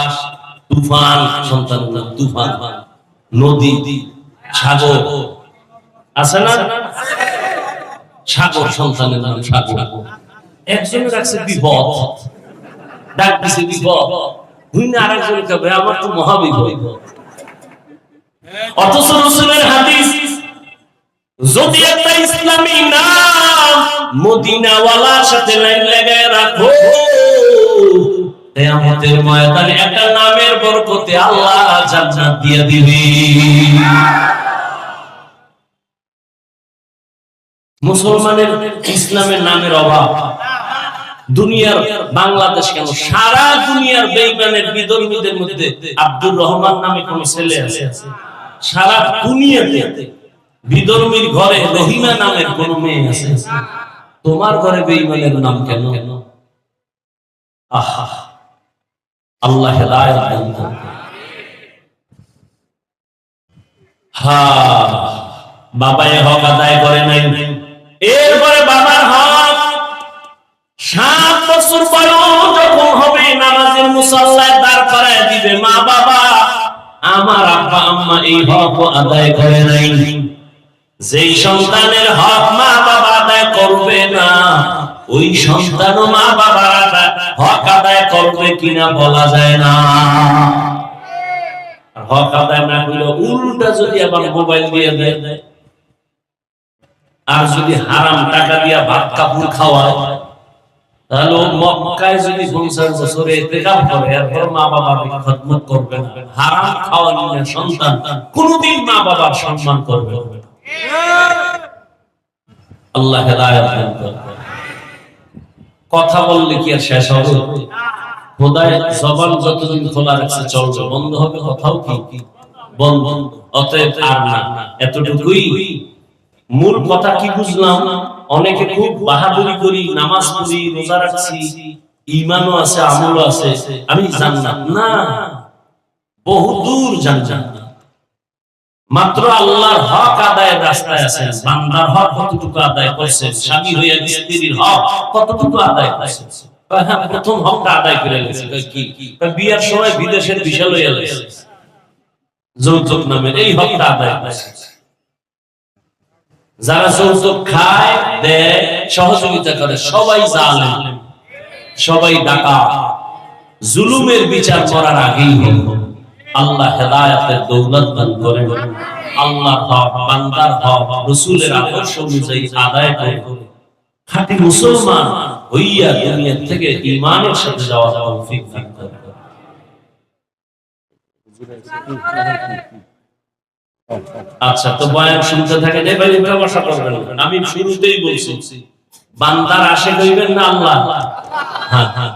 তুফান, সন্তানের নাম তুফান। নদী, সাগর আছে না? সাগর, সন্তানের নাম সাগর। একজন রাখছে বিপদ, ডাক দিছে বিপদ, হুইনা আরেকজন কবে আমার তো মহাবিপদ। অথচ রাসূলের হাদিস, যদি একটা ইসলামী নাম মদিনাওয়ালার সাথে লাইন লাগায় রাখো, কিয়ামতের ময়দানে একটা নামের বরকতে আল্লাহ জান্নাত দিয়ে দিবে। মুসলমানের ইসলামের নামের অভাব। দুনিয়ার, বাংলাদেশ কেন, সারা দুনিয়ার বেঈমানের বিধর্মীদের মধ্যে আব্দুর রহমান নামে কোন ছেলে আছে? সারা দুনিয়াতে বিধর্মীর ঘরে রহিমা নামের কোন মেয়ে আছে? তোমার ঘরে বেঈমানের নাম কেন? আহা, আল্লাহ হেদায়েত দান করুন। হ্যাঁ, বাবাই হক আদায় করে নাই। এরপরে বাবার হক 7 বছর বয়স যখন হবে নামাজের মুসাল্লায় দাঁড় করায় দিবে, মা বাবা আমার আব্বা আম্মা এই হক আদায় করে নাই। যেই সন্তানের হক মা বাবা আদায় করবে না, ওই সন্তানও মা বাবার হক আদায় করবে কিনা বলা যায় না। হক আদায় না করলে উল্টা যদি আবার মোবাইল দিয়ে দেয়, আর যদি হারাম টাকা দিয়া ভাত কাপড় খাওয়ায়, তাহলে মক্কায় যদি 50 বছরে ইতিকাফ করে এরপর মা বাবার খিদমত করবে না, হারাম খাওয়ানো সন্তান কোনদিন মা বাবার সম্মান করবে না। আল্লাহ হেদায়েত দান করুন। কথা বললে কি আর শেষ হবে? খোদায় জবান যতদিন খোলা রাখছে চলবে, বন্ধ হবে কথাও কি বন্ধ। অতএব আর না, এতটুকুই মূল কথা। কি বুঝলাম? অনেকে খুব বাহাদুরি করি, নামাজ পড়ি, রোজা রাখছি, ঈমানও আছে, আমলও আছে, আমি জান্নাত না, বহু দূর জান্নাত। মাত্র আল্লাহর হক আদায়ের রাস্তায় আছেন। বান্দার হক কতটুকু আদায় করেছেন, স্বামী হইয়া স্ত্রীর হক কতটুকু আদায় করেছেন? হ্যাঁ, প্রথম হকটা আদায় করে গেছে। কি? বিয়ার সময় বিদেশের ভিসা লইয়া গেছে, যৌতুক নামের এই হকটা আদায় করেছে। যারা যৌতুক খায়, দেয়, সহযোগিতা করে, সবাই জালেম, সবাই ডাকাত। জুলুমের বিচার করার আগেই হলো আল্লাহ হেদায়েতের দৌলত দান করেন। আল্লাহর হক, বান্দার হক রাসূলের আদর্শ অনুযায়ী আদায় করে খাঁটি মুসলমান হইয়া দুনিয়া থেকে ঈমানের সাথে যাওয়ার তৌফিক দান করেন। আচ্ছা, তো বয়ান শুনতে থাকেন, এবার ভাষা করবেন। আমি শুরুতেই বলছি বান্দার আশিক হইবেন না আল্লাহ। হ্যাঁ হ্যাঁ,